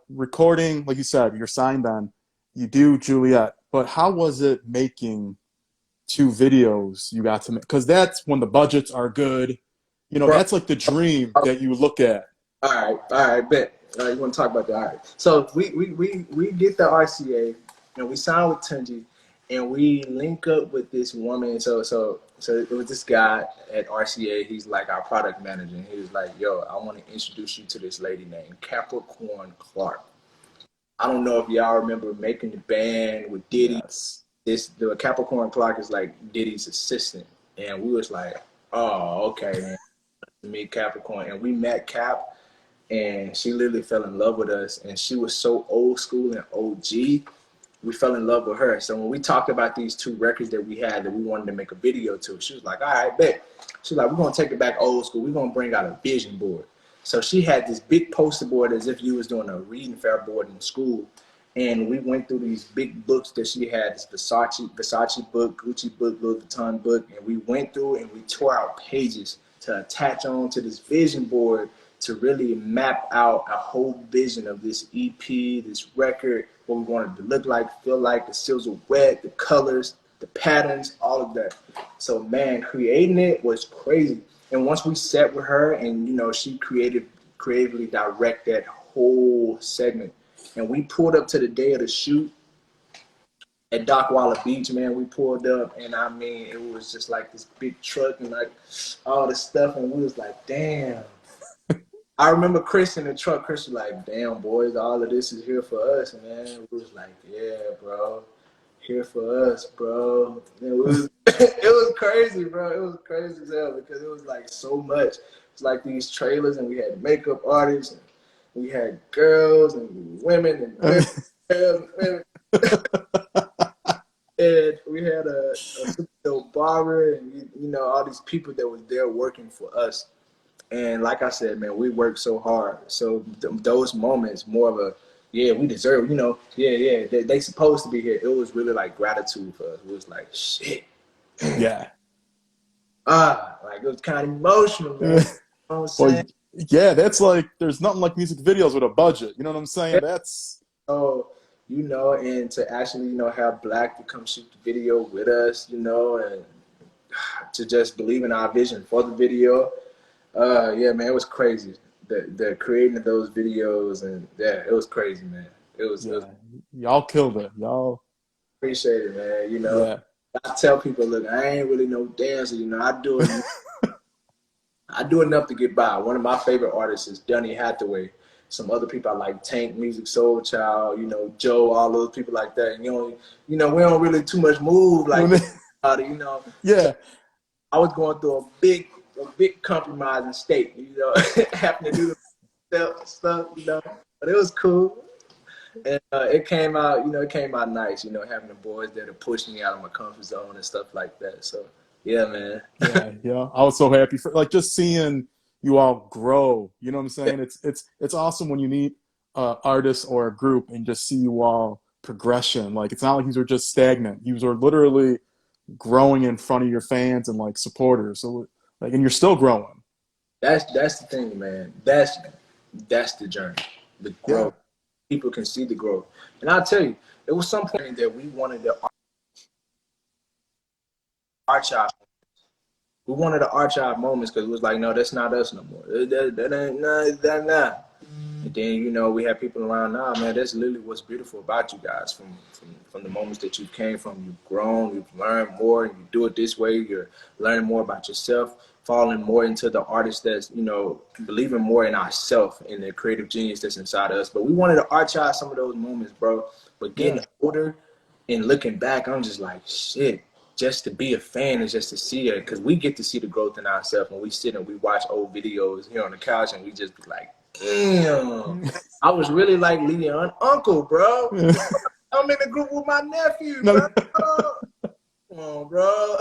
recording, like you said, you're signed on, you do Juliet, but how was it making 2 videos you got to make? Because that's when the budgets are good. Bro, That's like the dream that you look at. all right, bet. You want to talk about that? All right. So we get the RCA, and we sign with Tunji, and we link up with this woman. So it was this guy at RCA. He's like our product manager, and he was like, "Yo, I want to introduce you to this lady named Capricorn Clark. I don't know if y'all remember making the band with Diddy. Yes. The Capricorn Clark is like Diddy's assistant, and we was like, oh, okay, man. Meet Capricorn, and we met Cap, and she literally fell in love with us, and she was so old school and OG. We fell in love with her. So when we talked about these 2 records that we had that we wanted to make a video to, she was like, all right, bet. She's like, we're gonna take it back old school. We're gonna bring out a vision board. So she had this big poster board as if you was doing a reading fair board in school. And we went through these big books that she had, this Versace book, Gucci book, Louis Vuitton book, and we went through and we tore out pages to attach on to this vision board to really map out a whole vision of this EP, this record, what we wanted to look like, feel like, the silhouette, the colors, the patterns, all of that. So man, creating it was crazy. And once we sat with her and she creatively direct that whole segment. And we pulled up to the day of the shoot at Dockwalla Beach, man. We pulled up, and I mean, it was just like this big truck and like all this stuff, and we was like, damn. I remember Chris in the truck. Chris was like, damn, boys, all of this is here for us, man. We was like, yeah, bro, here for us, bro. It was, it was crazy, bro. It was crazy as hell because it was like so much. It's like these trailers, and we had makeup artists, and we had girls and women and girls and women. And we had a super dope barber, and all these people that was there working for us. And like I said, man, we worked so hard. So those moments, more of a yeah, we deserve. Yeah, they supposed to be here. It was really like gratitude for us. It was like shit. Yeah. Like it was kind of emotional, man. You know what I'm Well, saying? yeah, that's like there's nothing like music videos with a budget. You know what I'm saying? That's So you know, and to actually, you know, have Black to come shoot the video with us, you know, and to just believe in our vision for the video. Yeah, man, it was crazy. The creating of those videos, and yeah, it was crazy, man. It was Yeah, y'all killed it. Y'all, appreciate it, man. You know, yeah. I tell people, look, I ain't really no dancer. You know, I do enough to get by. One of my favorite artists is Donny Hathaway. Some other people I like, Tank Music, Soul Child, you know, Joe, all those people like that. And you know, we don't really too much move like that, you know. So Yeah. I was going through a big compromising state, you know, having to do the stuff, you know. But it was cool. And it came out, you know, it came out nice, you know, having the boys there to push me out of my comfort zone and stuff like that. So, yeah, man. Yeah, yeah. I was so happy for like just seeing you all grow. You know what I'm saying? It's awesome when you meet artists or a group and just see you all progression. Like it's not like you were just stagnant. You were literally growing in front of your fans and like supporters. So like, and you're still growing. That's the thing, man. That's the journey, the Yeah, growth. People can see the growth, and I'll tell you, there was some point that we wanted to arch our, we wanted to arch our moments because it was like, no, that's not us no more. That ain't nah. And then, you know, we have people around now, man, that's literally what's beautiful about you guys from the moments that you came from. You've grown, you've learned more, and you do it this way. You're learning more about yourself, falling more into the artist that's, you know, believing more in ourselves and the creative genius that's inside of us. But we wanted to arch out some of those moments, bro. But getting yeah, older and looking back, I'm just like, shit. Just to be a fan is just to see it, because we get to see the growth in ourselves when we sit and we watch old videos here on the couch, and we just be like, damn, I was really like Leon uncle, bro. I'm in the group with my nephew, no, bro. Come on, bro.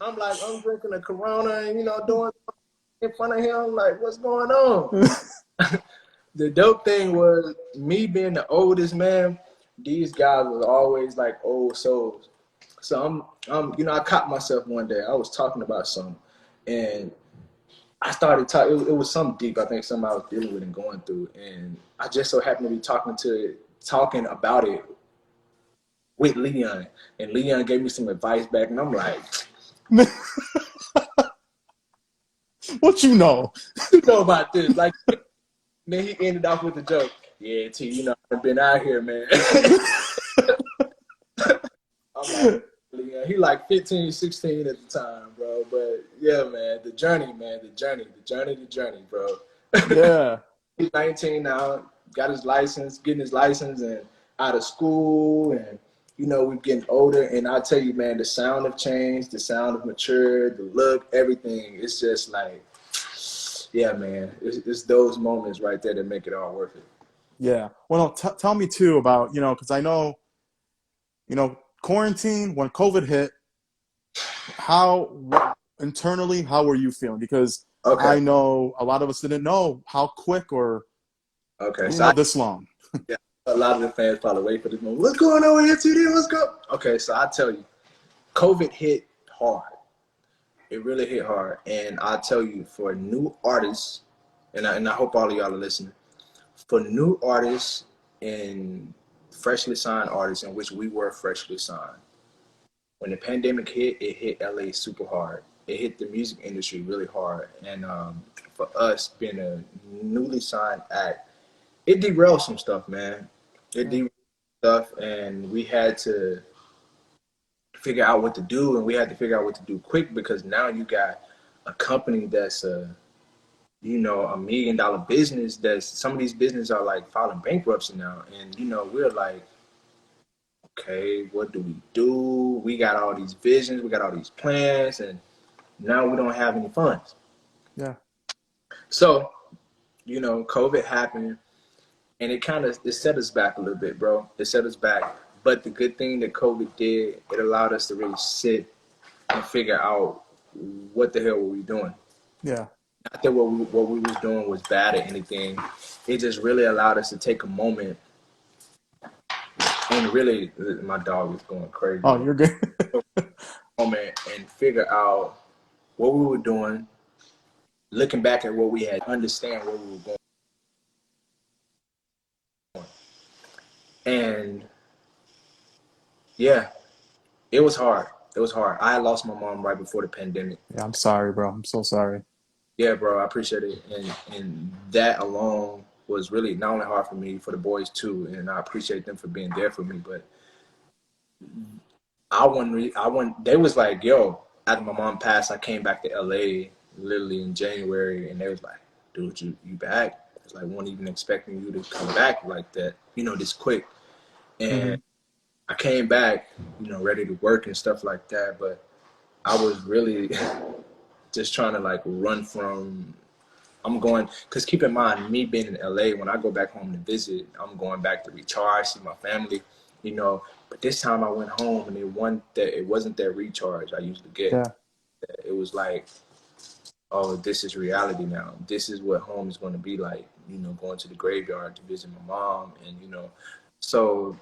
I'm like, I'm drinking a Corona and, you know, doing in front of him. Like, what's going on? The dope thing was me being the oldest man. These guys was always like old souls. So you know, I caught myself one day. I was talking about something, and I started talking. It was something deep. I think something I was dealing with and going through, and I just so happened to be talking about it with Leon, and Leon gave me some advice back, and I'm like, what you know? you know about this? Like, then he ended off with a joke. Yeah, T, you know, I've been out here, man. I'm like, Leon, he like 15, 16 at the time, bro. But yeah, man, the journey, bro. Yeah, He's 19 now, got his license, getting his license, and out of school, and you know we're getting older. And I tell you, man, the sound of change, the sound of mature, the look, everything. It's just like, yeah, man, it's those moments right there that make it all worth it. yeah. Well, tell me too about because I know quarantine when COVID hit. Internally, how were you feeling? Because Okay, I know a lot of us didn't know how quick or okay. we didn't So know this long. yeah, a lot of the fans probably wait for this moment. What's going on here, TD? What's going? Okay, so I tell you, COVID hit hard. It really hit hard, and I tell you, for new artists, and I hope all of y'all are listening. For new artists and freshly signed artists, in which we were freshly signed, when the pandemic hit, it hit LA super hard. It hit the music industry really hard, and for us being a newly signed act, it derailed some stuff, man. It Yeah, derailed stuff, and we had to figure out what to do, and we had to figure out what to do quick, because now you got a company that's $1 million business. That some of these businesses are like filing bankruptcy now, and we're like, okay, what do we do? We got all these visions, we got all these plans, and now we don't have any funds. yeah, So COVID happened, and it set us back a little bit, bro. It set us back. But the good thing that COVID did, it allowed us to really sit and figure out what the hell were we doing. yeah, Not that what we was doing was bad or anything. It just really allowed us to take a moment and really, my dog is going crazy. oh, you're good. Moment and figure out what we were doing, looking back at what we had, understand where we were going. And yeah, it was hard. It was hard. I had lost my mom right before the pandemic. Yeah, I'm sorry, bro. I'm so sorry. Yeah, bro, I appreciate it. And that alone was really not only hard for me, for the boys too. And I appreciate them for being there for me. But they was like, yo, after my mom passed, I came back to LA literally in January, and they was like, dude, you back? It's like, wasn't even expecting you to come back like that, this quick. Hmm. And I came back, ready to work and stuff like that. But I was really just trying to like run from. I'm going because keep in mind, me being in LA, when I go back home to visit, I'm going back to recharge, see my family, you know. But this time I went home and it wasn't that recharge I usually get. Yeah, It was like, oh, this is reality now. This is what home is going to be like, going to the graveyard to visit my mom, and so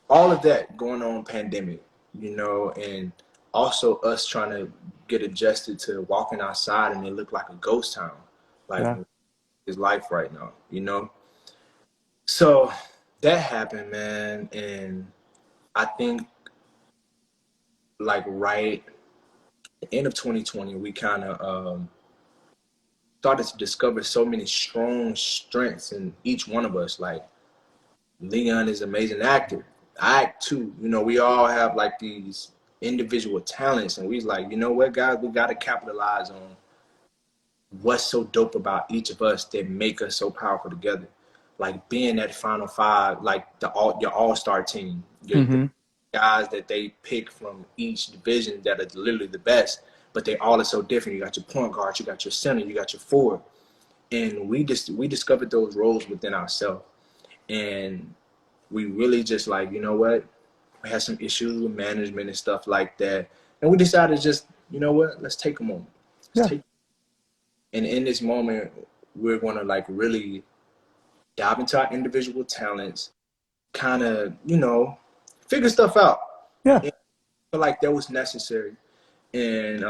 all of that going on pandemic, and also us trying to get adjusted to walking outside and it looked like a ghost town, like yeah, his life right now. So that happened, man, and I think like right at the end of 2020, we kind of started to discover so many strong strengths in each one of us. Like Leon is an amazing actor. I act too. We all have like these individual talents, and we was like, you know what, guys, we got to capitalize on what's so dope about each of us that make us so powerful together. Like being that final five, like your all-star team, the hmm, guys that they pick from each division that are literally the best, but they all are so different. You got your point guard, you got your center, you got your forward, and we discovered those roles within ourselves, and we really just like, you know what, we had some issues with management and stuff like that, and we decided to just, you know what, let's take a moment, let's yeah, take, and in this moment, we're going to like really dive into our individual talents, kind of, figure stuff out. yeah. And I feel like that was necessary. And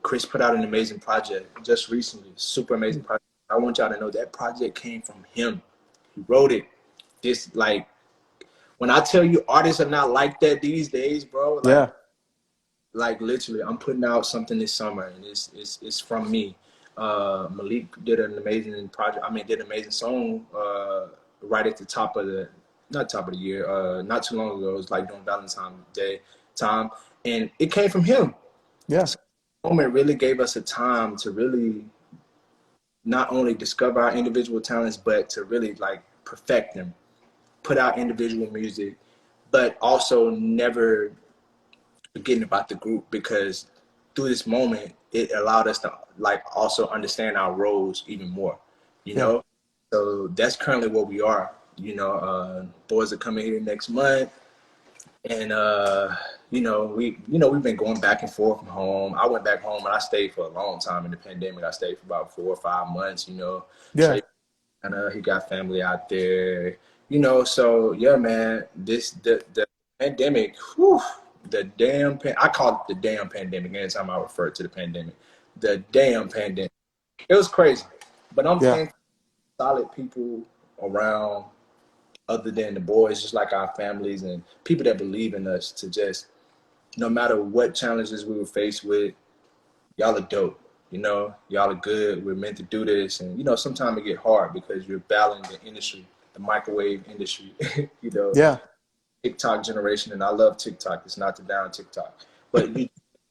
Chris put out an amazing project just recently, super amazing project. I want y'all to know that project came from him. He wrote it. This like when I tell you artists are not like that these days, bro. Like Yeah. literally, I'm putting out something this summer, and it's from me. Malik did an amazing project. I mean, did an amazing song right at the top of the not top of the year. Not too long ago, it was like during Valentine's Day time, and it came from him. Yeah. So the moment really gave us a time to really not only discover our individual talents, but to really like perfect them, put out individual music, but also never forgetting about the group, because through this moment it allowed us to like also understand our roles even more, you Yeah. know so that's currently where we are. Boys are coming here next month, and we've been going back and forth from home. I went back home and I stayed for a long time in the pandemic. I stayed for about 4 or 5 months. Yeah. Trey, he got family out there. So yeah, man, the pandemic, whew, I call it the damn pandemic anytime I refer to the pandemic. The damn pandemic. It was crazy. But I'm Yeah. thankful for solid people around other than the boys, just like our families and people that believe in us, to just, no matter what challenges we were faced with, y'all are dope. Y'all are good. We're meant to do this. And, sometimes it get hard because you're battling the industry, the microwave industry, you know, Yeah. TikTok generation. And I love TikTok. It's not to down TikTok. But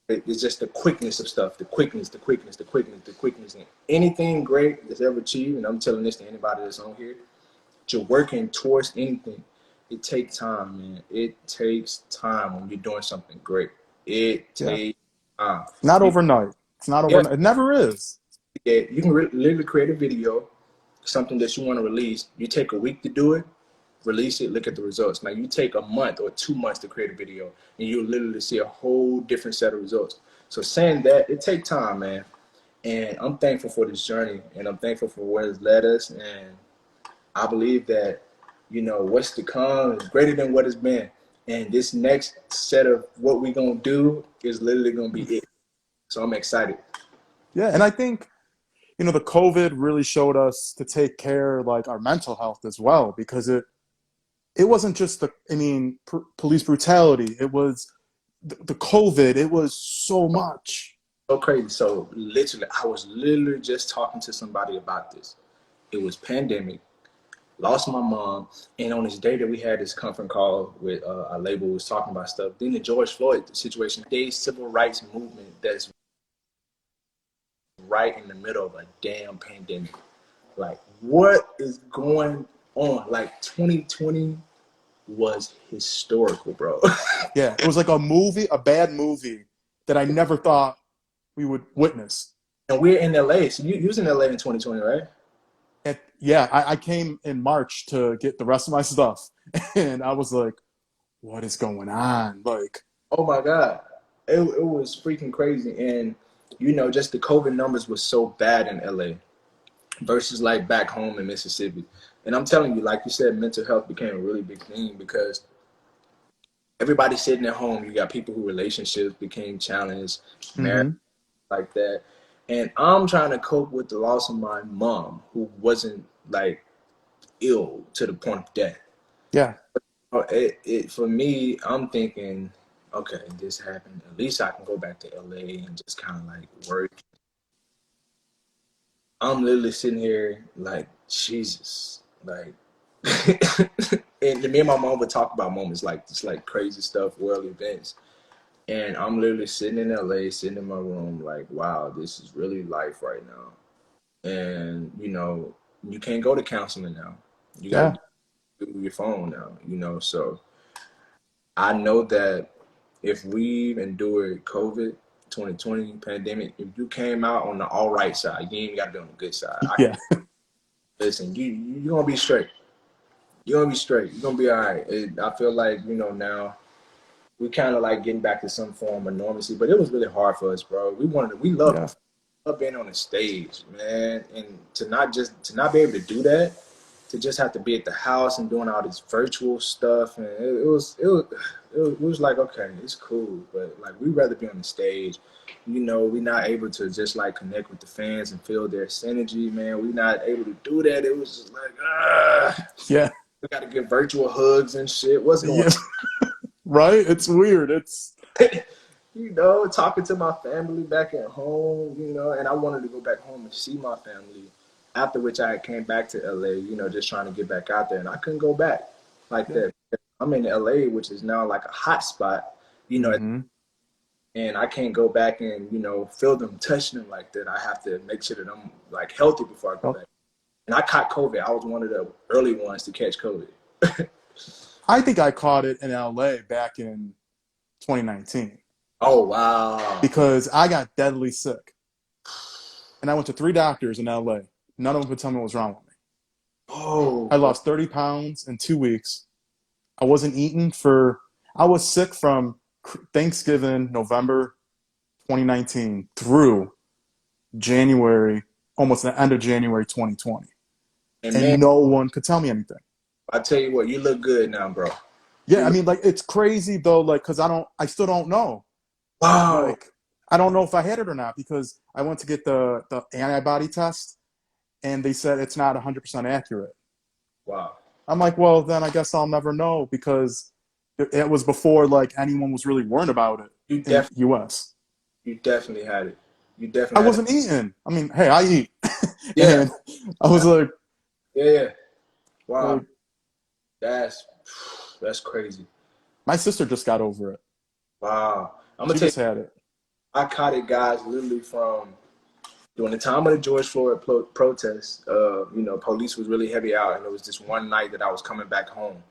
it's just the quickness of stuff, the quickness, the quickness, the quickness, the quickness. And anything great that's ever achieved, and I'm telling this to anybody that's on here, that you're working towards anything, it takes time, man. It takes time when you're doing something great. It Yeah. takes time. Not You, overnight. It's not yeah, overnight. It never is. you can literally create a video, something that you want to release. You take a week to do it, release it, look at the results. Now you take a month or 2 months to create a video, and you'll literally see a whole different set of results. So saying that, it takes time, man. And I'm thankful for this journey, and I'm thankful for where it's led us. And I believe that, what's to come is greater than what has been. And this next set of what we're going to do is literally going to be it. So I'm excited. Yeah. And I think, the COVID really showed us to take care like our mental health as well, because it wasn't just police brutality. It was the COVID. It was so much. So crazy. So literally, I was literally just talking to somebody about this. It was pandemic. Lost my mom, and on this day that we had this conference call with our label was talking about stuff. Then the George Floyd situation, the civil rights movement that's right in the middle of a damn pandemic. Like, what is going on? Like, 2020 was historical, bro. Yeah, it was like a movie, a bad movie that I never thought we would witness. And we're in LA. So you was in LA in 2020, right? Yeah, I came in March to get the rest of my stuff, and I was like, "What is going on?" Like, Oh my God. It was freaking crazy. And, just the COVID numbers was so bad in LA versus like back home in Mississippi. And I'm telling you, like you said, mental health became a really big thing because everybody's sitting at home. You got people who relationships became challenged, marriage, mm-hmm. like that. And I'm trying to cope with the loss of my mom, who wasn't like ill to the point of death. Yeah, For me, I'm thinking, okay, this happened. At least I can go back to LA and just kind of like work. I'm literally sitting here like, Jesus, like, and me and my mom would talk about moments like this, like crazy stuff, world events. And I'm literally sitting in LA, sitting in my room, like, wow, this is really life right now. And, you can't go to counseling now. You got to yeah, do it with your phone now, So I know that if we've endured COVID, 2020 pandemic, if you came out on the all right side, you ain't got to be on the good side. yeah, Listen, you're going to be straight. You're going to be straight. You're going to be all right. I feel like, now we kind of like getting back to some form of normalcy, but it was really hard for us, bro. We yeah, love being on the stage, man. And to not be able to do that, to just have to be at the house and doing all this virtual stuff, and it was like, okay, it's cool, but like we'd rather be on the stage. We're not able to just like connect with the fans and feel their synergy, man. We're not able to do that. It was just like, yeah, we got to get virtual hugs and shit. What's going yeah. Right? It's weird. It's on? Talking to my family back at home, and I wanted to go back home and see my family. After which I came back to LA, just trying to get back out there, and I couldn't go back like yeah. that. I'm in LA, which is now like a hot spot, Mm-hmm. and I can't go back and, feel them, touching them like that. I have to make sure that I'm like healthy before I go Well, back. And I caught COVID. I was one of the early ones to catch COVID. I think I caught it in LA back in 2019 Oh, wow. because I got deadly sick, and I went to 3 doctors in LA. None of them could tell me what was wrong with me. Oh, I wow. lost 30 pounds in 2 weeks. I wasn't eating for, I was sick from Thanksgiving, November 2019 through January, almost the end of January 2020. And man, And no one could tell me anything. I tell you what, you look good now, bro. Yeah, You I look, mean, like, it's crazy though, like, because I still don't know. wow. Like, I don't know if I had it or not because I went to get the antibody test and they said it's not 100% accurate. Wow. I'm like, well, then I guess I'll never know because it was before like anyone was really worrying about it You in definitely, U.S. you definitely had it. You I definitely had it. wasn't eating. I mean, hey, I eat, Yeah. and I was Yeah. Wow. like, That's that's crazy. my sister just got over it. Wow. I'm gonna She tell you, just had it. I caught it, guys, literally from during the time of the George Floyd protests. Police was really heavy out, and it was this one night that I was coming back home,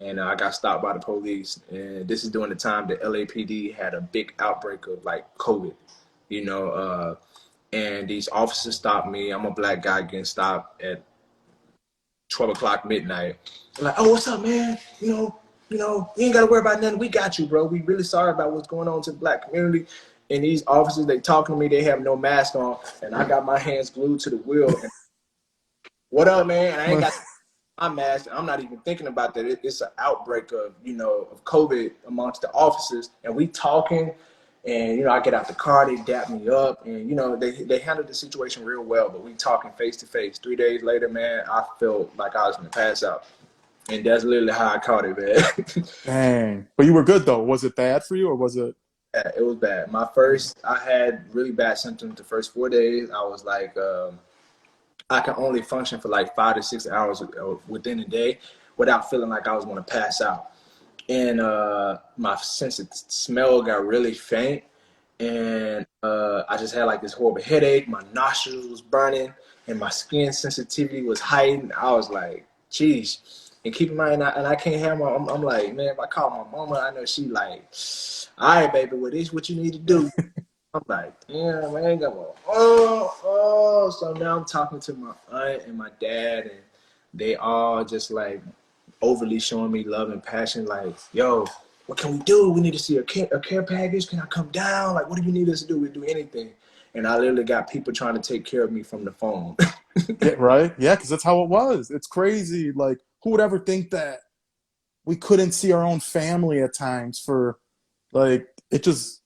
and I got stopped by the police. And this is during the time that LAPD had a big outbreak of like COVID. You know, and these officers stopped me. I'm a black guy getting stopped at 12 o'clock midnight. They're like, oh, what's up, man? You ain't got to worry about nothing. We got you, bro. We really sorry about what's going on to the black community. And these officers, they talking to me, they have no mask on, and I got my hands glued to the wheel. And what up, man? And I ain't got my mask. I'm not even thinking about that. It's an outbreak of COVID amongst the officers, and we talking. And I get out the car, they dap me up, and they handled the situation real well. But we talking face to face. 3 days later, man, I felt like I was gonna pass out. And that's literally how I caught it, man. Dang. But you were good though. Was it bad for you or was it? Yeah, it was bad. I had really bad symptoms the first 4 days. I was like, I could only function for like 5 to 6 hours within a day without feeling like I was going to pass out. And my sense of smell got really faint. And I just had like this horrible headache. My nostrils was burning and my skin sensitivity was heightened. I was like, geez. And keep in mind, I can't have I'm like, man, if I call my mama, I know she like, all right, baby, well, this is what you need to do. I'm like, damn, man, So now I'm talking to my aunt and my dad, and they all just like overly showing me love and passion. Like, yo, what can we do? We need to see a care package. Can I come down? Like, what do you need us to do? We do anything. And I literally got people trying to take care of me from the phone. Yeah, right? Yeah, because that's how it was. It's crazy. Like, who would ever think that we couldn't see our own family at times for like it just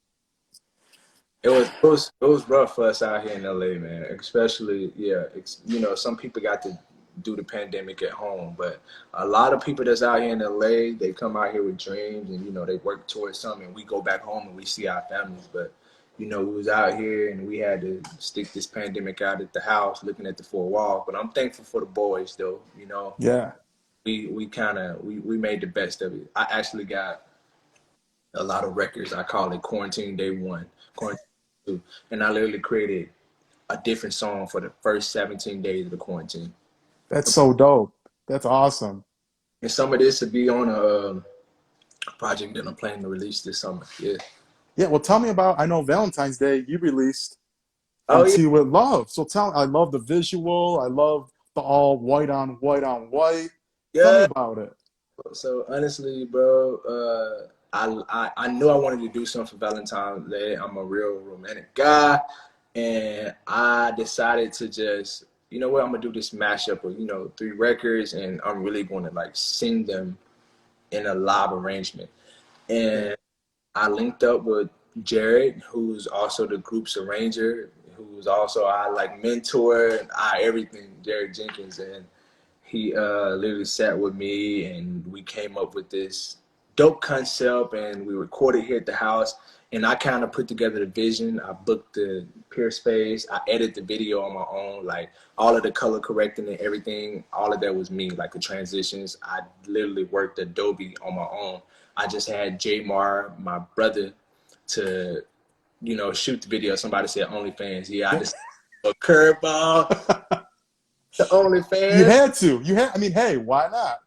It was rough for us out here in LA, man. Especially, yeah, some people got to do the pandemic at home, but a lot of people that's out here in LA, they come out here with dreams and they work towards something. And we go back home and we see our families, but we was out here and we had to stick this pandemic out at the house, looking at the four walls. But I'm thankful for the boys, though. yeah. We made the best of it. I actually got a lot of records. I call it Quarantine Day One, Quarantine Two, and I literally created a different song for the first 17 days of the quarantine. That's so dope. That's awesome. And some of this would be on a project that I'm planning to release this summer. Yeah. Yeah, well tell me about I know Valentine's Day you released Oh yeah. Empty with Love. So tell I love the visual, I love the all white on white on white. Tell me Yeah. about it. So honestly, bro, I knew I wanted to do something for Valentine's Day. I'm a real romantic guy, and I decided to just, you know what, I'm gonna do this mashup of 3 records, and I'm really going to like sing them in a live arrangement. Yeah. And I linked up with Jared, who's also the group's arranger, who's also our like mentor and I everything, Jared Jenkins, and he literally sat with me and we came up with this dope concept and we recorded here at the house. And I kind of put together the vision. I booked the peer space. I edited the video on my own, like all of the color correcting and everything. All of that was me, like the transitions. I literally worked Adobe on my own. I just had Jamar, my brother, to shoot the video. Somebody said OnlyFans. Yeah, I just a curveball to You OnlyFans. had to. You had I mean, hey, why not?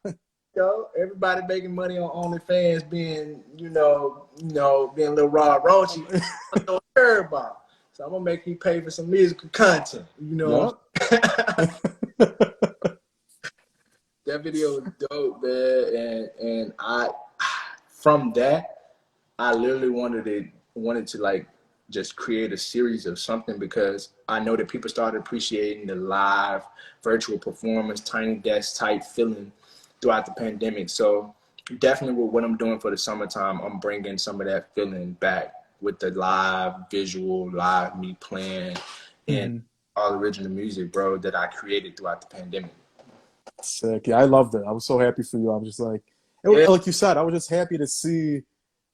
Everybody making money on OnlyFans being, being a little raw raunchy. I throw a curveball. So I'm gonna make you pay for some musical content. Yep. That video was dope, man. And from that, I literally wanted to like just create a series of something because I know that people started appreciating the live virtual performance, tiny desk type feeling throughout the pandemic. So definitely with what I'm doing for the summertime, I'm bringing some of that feeling back with the live visual, live me playing, and Mhm. all original music, bro, that I created throughout the pandemic. Sick. Yeah, I loved it. I was so happy for you. I was just like, Yeah, like you said, I was just happy to see.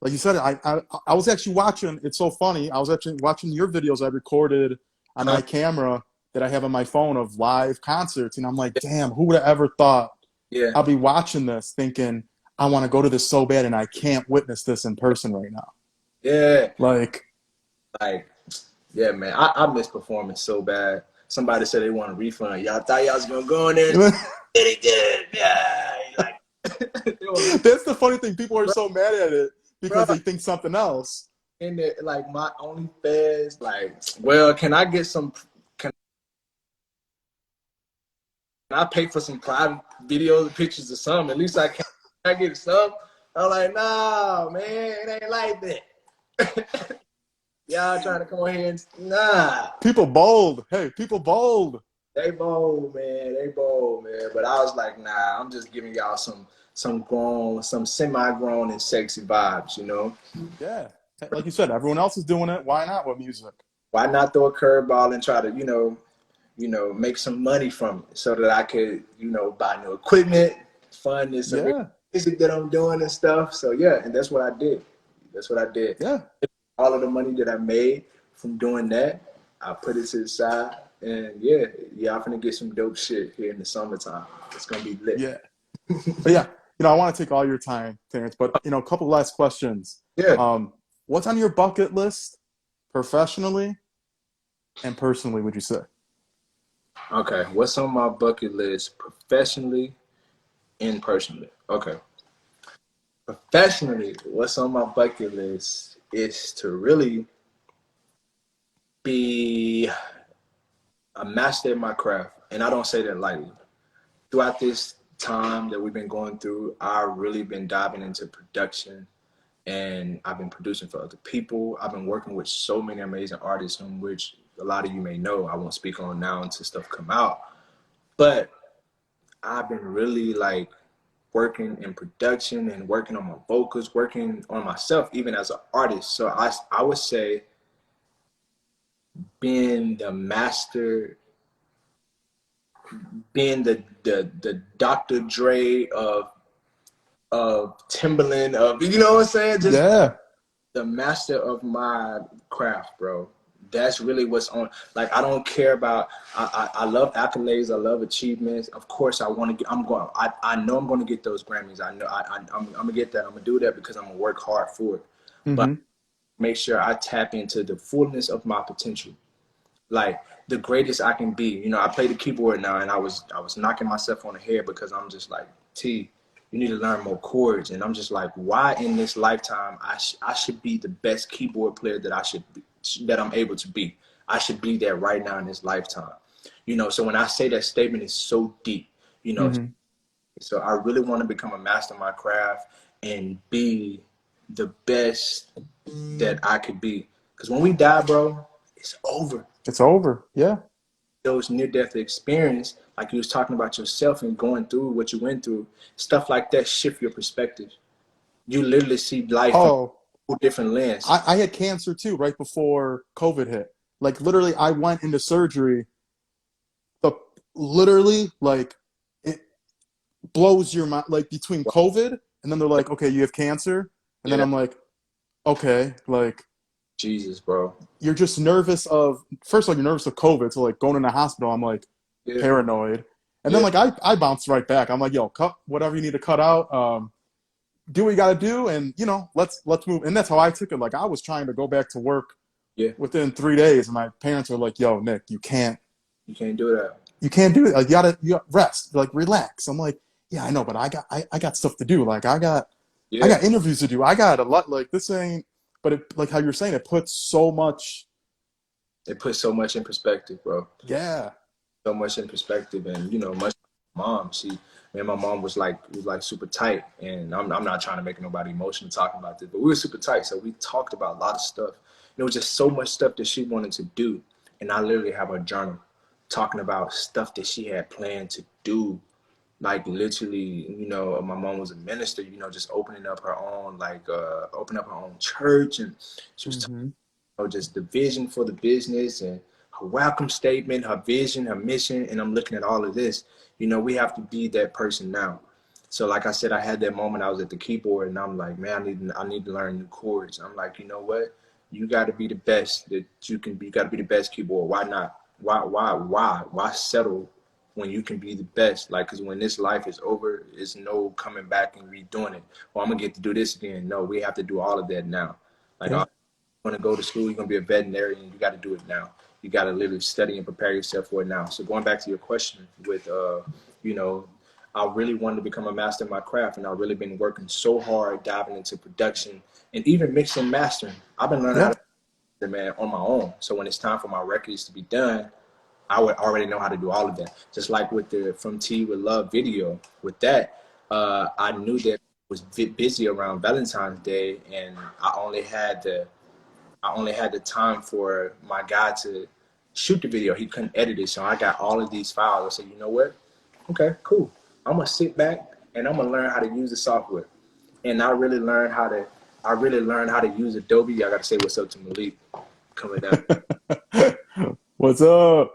Like you said, I was actually watching. It's so funny. I was actually watching your videos I recorded on my camera that I have on my phone of live concerts, and I'm like, damn, who would have ever thought yeah, I'll be watching this, thinking I want to go to this so bad, and I can't witness this in person right now. yeah. Like, Like, yeah, man, I miss performing so bad. Somebody said they want a refund. Y'all thought y'all was gonna go in there and get it good. Yeah, like, that's the funny thing. People are so mad at it bro, because they think something else. in there, like my OnlyFans, like, well, can I get some? Can I pay for some private videos, pictures, or something? At least I get some. I'm like, nah, man, it ain't like that. Y'all trying to come on here and nah. People bold. Hey, people bold. They bold, man. They bold, man. But I was like, nah, I'm just giving y'all some grown, some semi-grown and sexy vibes. Yeah. Like you said, everyone else is doing it. Why not with music? Why not throw a curveball and try to, make some money from it so that I could, buy new equipment, fun and some Yeah. music that I'm doing and stuff. So yeah, and that's what I did. That's what I did. Yeah. All of the money that I made from doing that, I put it to the side. And yeah, I'm gonna get some dope shit here in the summertime. It's gonna be lit. Yeah. But yeah, I want to take all your time, Terence, but a couple last questions. Yeah. Um, what's on your bucket list professionally and personally, would you say? Okay. What's on my bucket list professionally and personally? Okay. Professionally, what's on my bucket list is to really be a master at my craft. And I don't say that lightly. Throughout this time that we've been going through, I've really been diving into production and I've been producing for other people. I've been working with so many amazing artists, in which a lot of you may know. I won't speak on now until stuff come out. But I've been really like working in production and working on my vocals, working on myself even as an artist. So I would say being the master, being the Dr. Dre of Timberland, of, you know what I'm saying? Just Yeah. the master of my craft, bro. That's really what's on. Like, I don't care about. I love accolades. I love achievements. Of course, I want to get. I'm going. I know I'm going to get those Grammys. I know. I'm gonna get that. I'm gonna do that because I'm gonna work hard for it. But Mm-hmm. make sure I tap into the fullness of my potential, like the greatest I can be. I play the keyboard now, and I was knocking myself on the head because I'm just like, T, you need to learn more chords. And I'm just like, why in this lifetime I should be the best keyboard player that I'm able to be. I should be there right now in this lifetime. So when I say that statement, it's so deep. Mm-hmm. So I really want to become a master of my craft and be the best that I could be. Because when we die, bro, it's over. It's over. Yeah. Those near-death experience, like you was talking about yourself and going through what you went through, stuff like that shift your perspective. You literally see life from Oh, a different lens. I had cancer too right before COVID hit. Like literally, I went into surgery. But literally, like it blows your mind. Like between COVID and then they're like, okay, you have cancer, and then Yeah, I'm like, okay, like Jesus, bro. you're just nervous of. First of all, you're nervous of COVID, so like going in the hospital, I'm like Yeah, paranoid, and then yeah, like I bounced right back. I'm like, yo, cut whatever you need to cut out. Do what you got to do, and let's move. And that's how I took it. Like I was trying to go back to work yeah. within 3 days, and my parents were like, "Yo, Nick, You can't do that. you can't do it. Like you gotta rest, like relax." I'm like, "Yeah, I know, but I got stuff to do. Like I Yeah, got interviews to do. I got a lot. Like this ain't." But like how you're saying, it puts so much. it puts so much in perspective, bro. Yeah. So much in perspective, and much. Mom, me and my mom was like super tight, and I'm not trying to make nobody emotional talking about this, but we were super tight, so we talked about a lot of stuff. There was just so much stuff that she wanted to do, and I literally have a journal talking about stuff that she had planned to do. Like literally, my mom was a minister, just opening up her own, like open up her own church, and she was Mm-hmm. just the vision for the business and her welcome statement, her vision, her mission. And I'm looking at all of this. We have to be that person now. So like I said, I had that moment. I was at the keyboard and I'm like, man, I need to learn new chords. I'm like, you know what? You got to be the best that you can be. You got to be the best keyboard. Why not? Why settle when you can be the best? Like, because when this life is over, it's no coming back and redoing it. Well, I'm gonna get to do this again. No, we have to do all of that now. Like, Yeah. want to go to school, you're going to be a veterinarian, you got to do it now. You got to literally study and prepare yourself for it now. So going back to your question with, I really wanted to become a master of my craft, and I've really been working so hard diving into production and even mixing and mastering. I've been learning how Yeah. to do, man, on my own. So when it's time for my records to be done, I would already know how to do all of that. Just like with the From T with Love video, with that, I knew that I was busy around Valentine's Day, and I only had the time for my guy to shoot the video. He couldn't edit it, so I got all of these files. I said, you know what? Okay, cool. I'm gonna sit back and I'm gonna learn how to use the software. And I really learned how to. Use Adobe. I gotta say what's up to Malik coming down. What's up?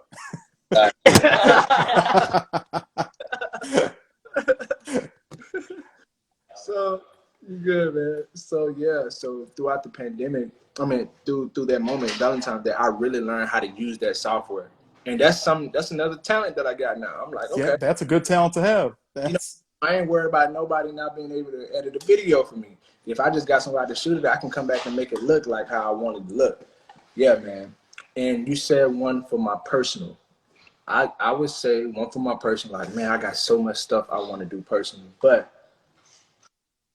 So yeah, so throughout the pandemic, I mean through that moment, Valentine's Day, I really learned how to use that software, and that's another talent that I got now. I'm like, Yeah, okay, that's a good talent to have. you know, That's I ain't worried about nobody not being able to edit a video for me. If I just got somebody to shoot it, I can come back and make it look like how I want it to look. Yeah, man. And you said one for my personal. I would say one for my personal. Like, man, I got so much stuff I want to do personally, but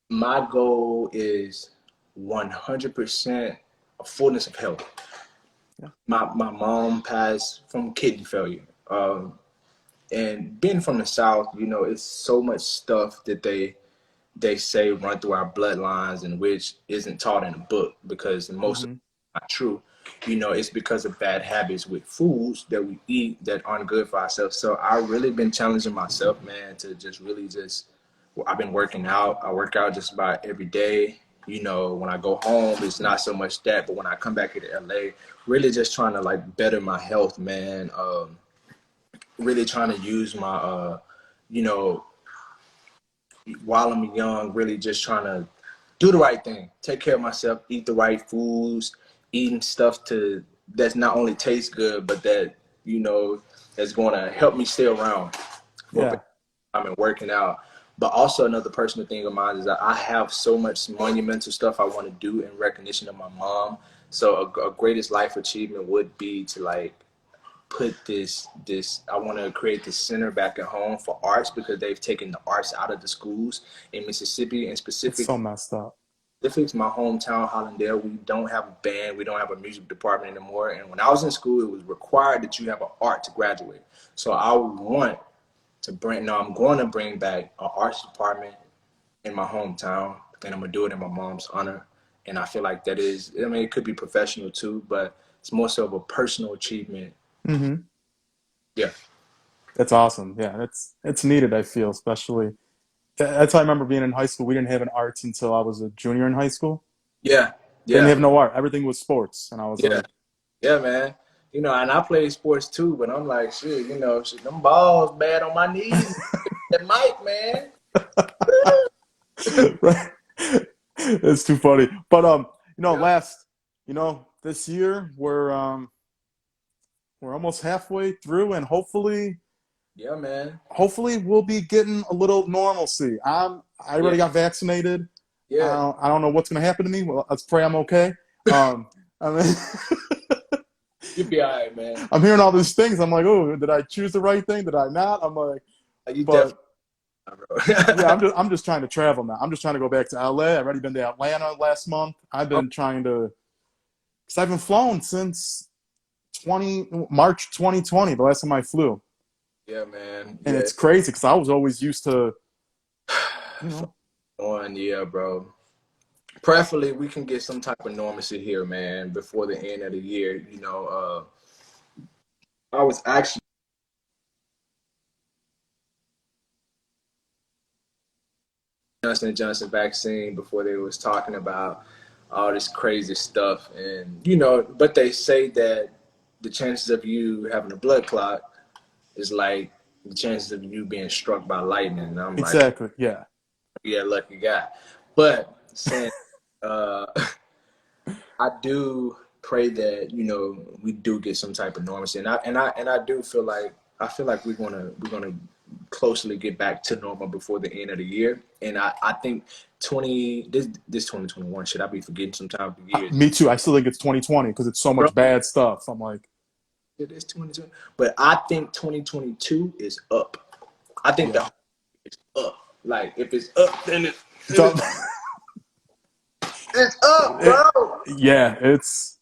my goal is 100% a fullness of health. yeah. My mom passed from kidney failure. And being from the South, it's so much stuff that they say run through our bloodlines and which isn't taught in a book because most of Hmm. it's not true. It's because of bad habits with foods that we eat that aren't good for ourselves. So I really been challenging myself, man, to just really just I've been working out. I work out just about every day. When I go home, it's not so much that, but when I come back here to LA, really just trying to like better my health, man. Really trying to use my you know, while I'm young, really just trying to do the right thing, take care of myself, eat the right foods, eating stuff that's not only tastes good, but that that's going to help me stay around for a Yeah. bit of time and working out. But also another personal thing of mine is that I have so much monumental stuff I want to do in recognition of my mom. So a greatest life achievement would be to like put this I want to create this center back at home for arts because they've taken the arts out of the schools in Mississippi and It's so messed up. specific my hometown Hollandale. We don't have a band, we don't have a music department anymore, and when I was in school it was required that you have an art to graduate. So I want to bring no I'm going to bring back an arts department in my hometown, and I'm gonna do it in my mom's honor. And I feel like that is, I mean, it could be professional too, but it's more so of a personal achievement. Hmm. Yeah. That's awesome. Yeah, it's needed, I feel, especially. That's how I remember being in high school. We didn't have an arts until I was a junior in high school. Yeah, Didn't yeah, have no art. Everything was sports. And I was yeah, like, yeah, man. And I play sports too, but I'm like, shit, them balls bad on my knees. That mic, man. right? It's too funny. But Yeah, this year we're almost halfway through, and yeah, man. hopefully we'll be getting a little normalcy. I Yeah, already got vaccinated. yeah. I don't know what's gonna happen to me. Well, let's pray I'm okay. I mean, You be all right, man. I'm hearing all these things. I'm like, oh, did I choose the right thing? Did I not? I'm like, You definitely, but yeah, bro. I'm just trying to travel now. I'm just trying to go back to LA. I've already been to Atlanta last month. I've Oh, been trying to, because I haven't flown since March 2020, the last time I flew. yeah, man. And Yeah. it's crazy because I was always used to, you know, On, yeah, bro. Preferably, we can get some type of normalcy here, man, before the end of the year. I was actually Johnson vaccine before they was talking about all this crazy stuff, and but they say that the chances of you having a blood clot is like the chances of you being struck by lightning. And I'm like, exactly. Yeah. yeah, lucky guy. But saying, uh, I do pray that we do get some type of normalcy, and I do feel like we're gonna closely get back to normal before the end of the year. And I think 2021 should I be forgetting sometime for years, Me too. I still think it's 2020 because it's so bro. much bad stuff. I'm like, It is 2020, but I think 2022 is up. I think the yeah. whole is up. Like if it's up, then It's up. it's up, It, bro. yeah, it's.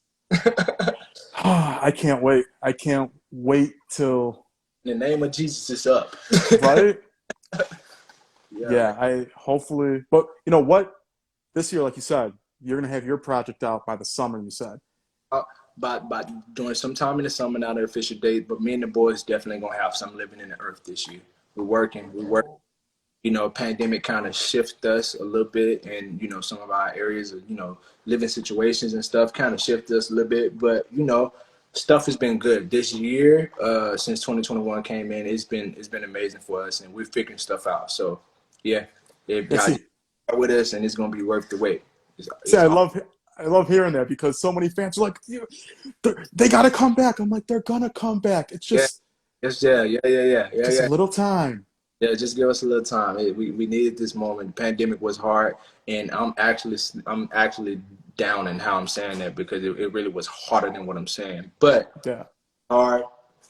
I can't wait. I can't wait till. In the name of Jesus, it's up. Right? Yeah, man. Yeah, I hopefully. But you know what? This year, like you said, you're gonna have your project out by the summer. You said. Uh, but during some time in the summer, not an official date, but me and the boys definitely gonna have some living in the earth this year. We're working. We work. Pandemic kind of shift us a little bit, and some of our areas of living situations and stuff kind of shift us a little bit. But stuff has been good this year. Since 2021 came in, it's been amazing for us, and we're figuring stuff out. So yeah, if Yeah. God See, is with us, and it's gonna be worth the wait. See, It's all, I love hearing that because so many fans are like, they got to come back. I'm like, they're gonna come back. It's yeah, just yeah, just a yeah. little time. Yeah, just give us a little time. We needed this moment. The pandemic was hard, and I'm actually down in how I'm saying that because it really was harder than what I'm saying. But Yeah, hard,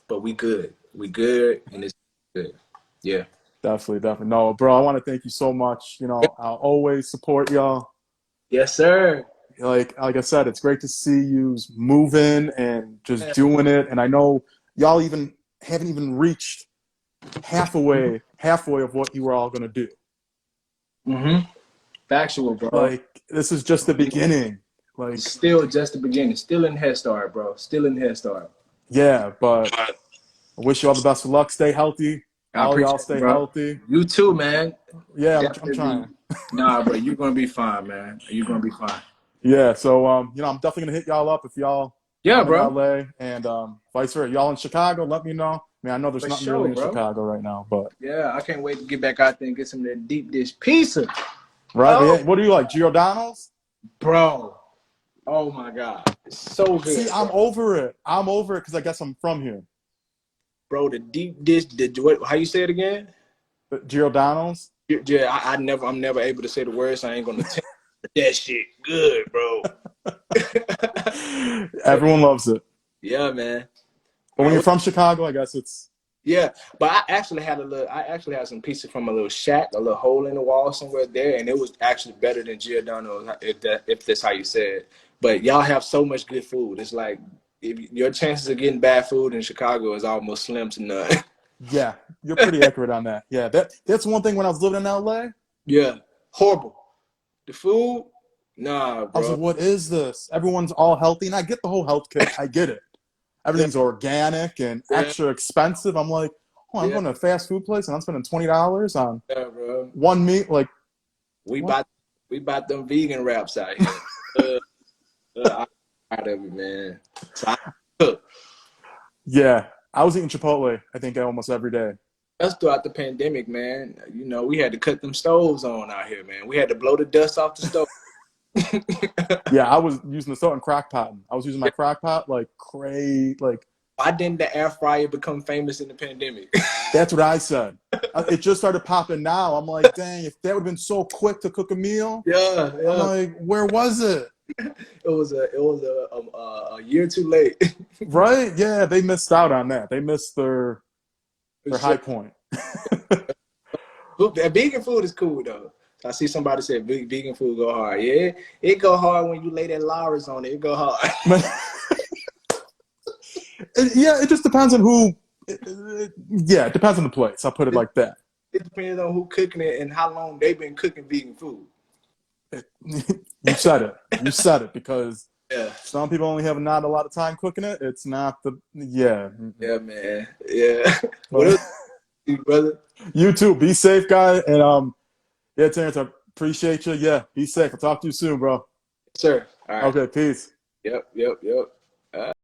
but we good. We good, and it's good. Yeah. definitely, definitely. No, bro, I want to thank you so much. I'll always support y'all. Yes, sir. Like I said, it's great to see you moving and just doing it. And I know y'all even haven't even reached halfway of what you were all gonna do. Mm-hmm. Factual, bro. Like this is just the beginning. Like, It's still just the beginning. Still in head start, bro. Still in head start. yeah, but I wish you all the best of luck. Stay healthy. I All y'all appreciate it, stay bro. healthy. You too, man. Yeah, I'm Definitely. trying. Nah, bro, you're gonna be fine, man. You're gonna be fine. Yeah, so I'm definitely gonna hit y'all up if y'all Yeah, I'm in bro. LA and vice versa. Y'all in Chicago, let me know. I mean, I know there's For nothing sure, really in bro. Chicago right now, but Yeah, I can't wait to get back out there and get some of that deep dish pizza. right, Oh, yeah. What do you like, Giordano's? bro. Oh my God. It's so See, good, bro. I'm over it because I guess I'm from here. Bro, the deep dish, what, how you say it again? But Giordano's, Yeah, I'm never able to say the words, so I ain't gonna attempt. That shit good, bro. everyone loves it. Yeah, man. But All when right, you're from Chicago, I guess it's yeah, but I actually had some pizza from a little shack, a little hole in the wall somewhere there, and it was actually better than Giordano's, if that's how you say it. But y'all have so much good food. It's like your chances of getting bad food in Chicago is almost slim to none. yeah, you're pretty accurate on that. Yeah, that's one thing when I was living in LA. Yeah, horrible. The food, nah, I was bro. like, what is this? Everyone's all healthy, and I get the whole health kick. I get it. Yeah, Everything's organic and yeah, extra expensive. I'm like, oh, I'm yeah, going to a fast food place and I'm spending $20 on yeah, bro. one meat. Like, We what? bought we bought them vegan wraps out here. Uh, I'm tired of it, man. So I cook. Yeah, I was eating Chipotle, I think, almost every day. That's throughout the pandemic, man. You know, we had to cut them stoves on out here, man. We had to blow the dust off the stove. Yeah, I was using the salt and crock pot. I was using my crock pot like crazy. Like, Why didn't the air fryer become famous in the pandemic? that's what I said. It just started popping now. I'm like, dang, if that would have been so quick to cook a meal, Yeah, I'm yeah. like, where was it? It was a year too late. Right? Yeah, they missed out on that. They missed For their sure. high point. Vegan food is cool though. I see somebody say vegan food go hard. Yeah, it go hard when you lay that Lowry's on it. It go hard. Yeah, it just depends on who. Yeah, it depends on the place. I'll put it like that. It depends on who cooking it and how long they've been cooking vegan food. You said it. You said it because Yeah, some people only have not a lot of time cooking it. It's not the yeah. yeah, man. Yeah. What But else, brother? you too. Be safe, guy. And yeah, Terence, I appreciate you. Yeah, be safe. I'll talk to you soon, bro. Sir. All right. Okay, peace. Yep.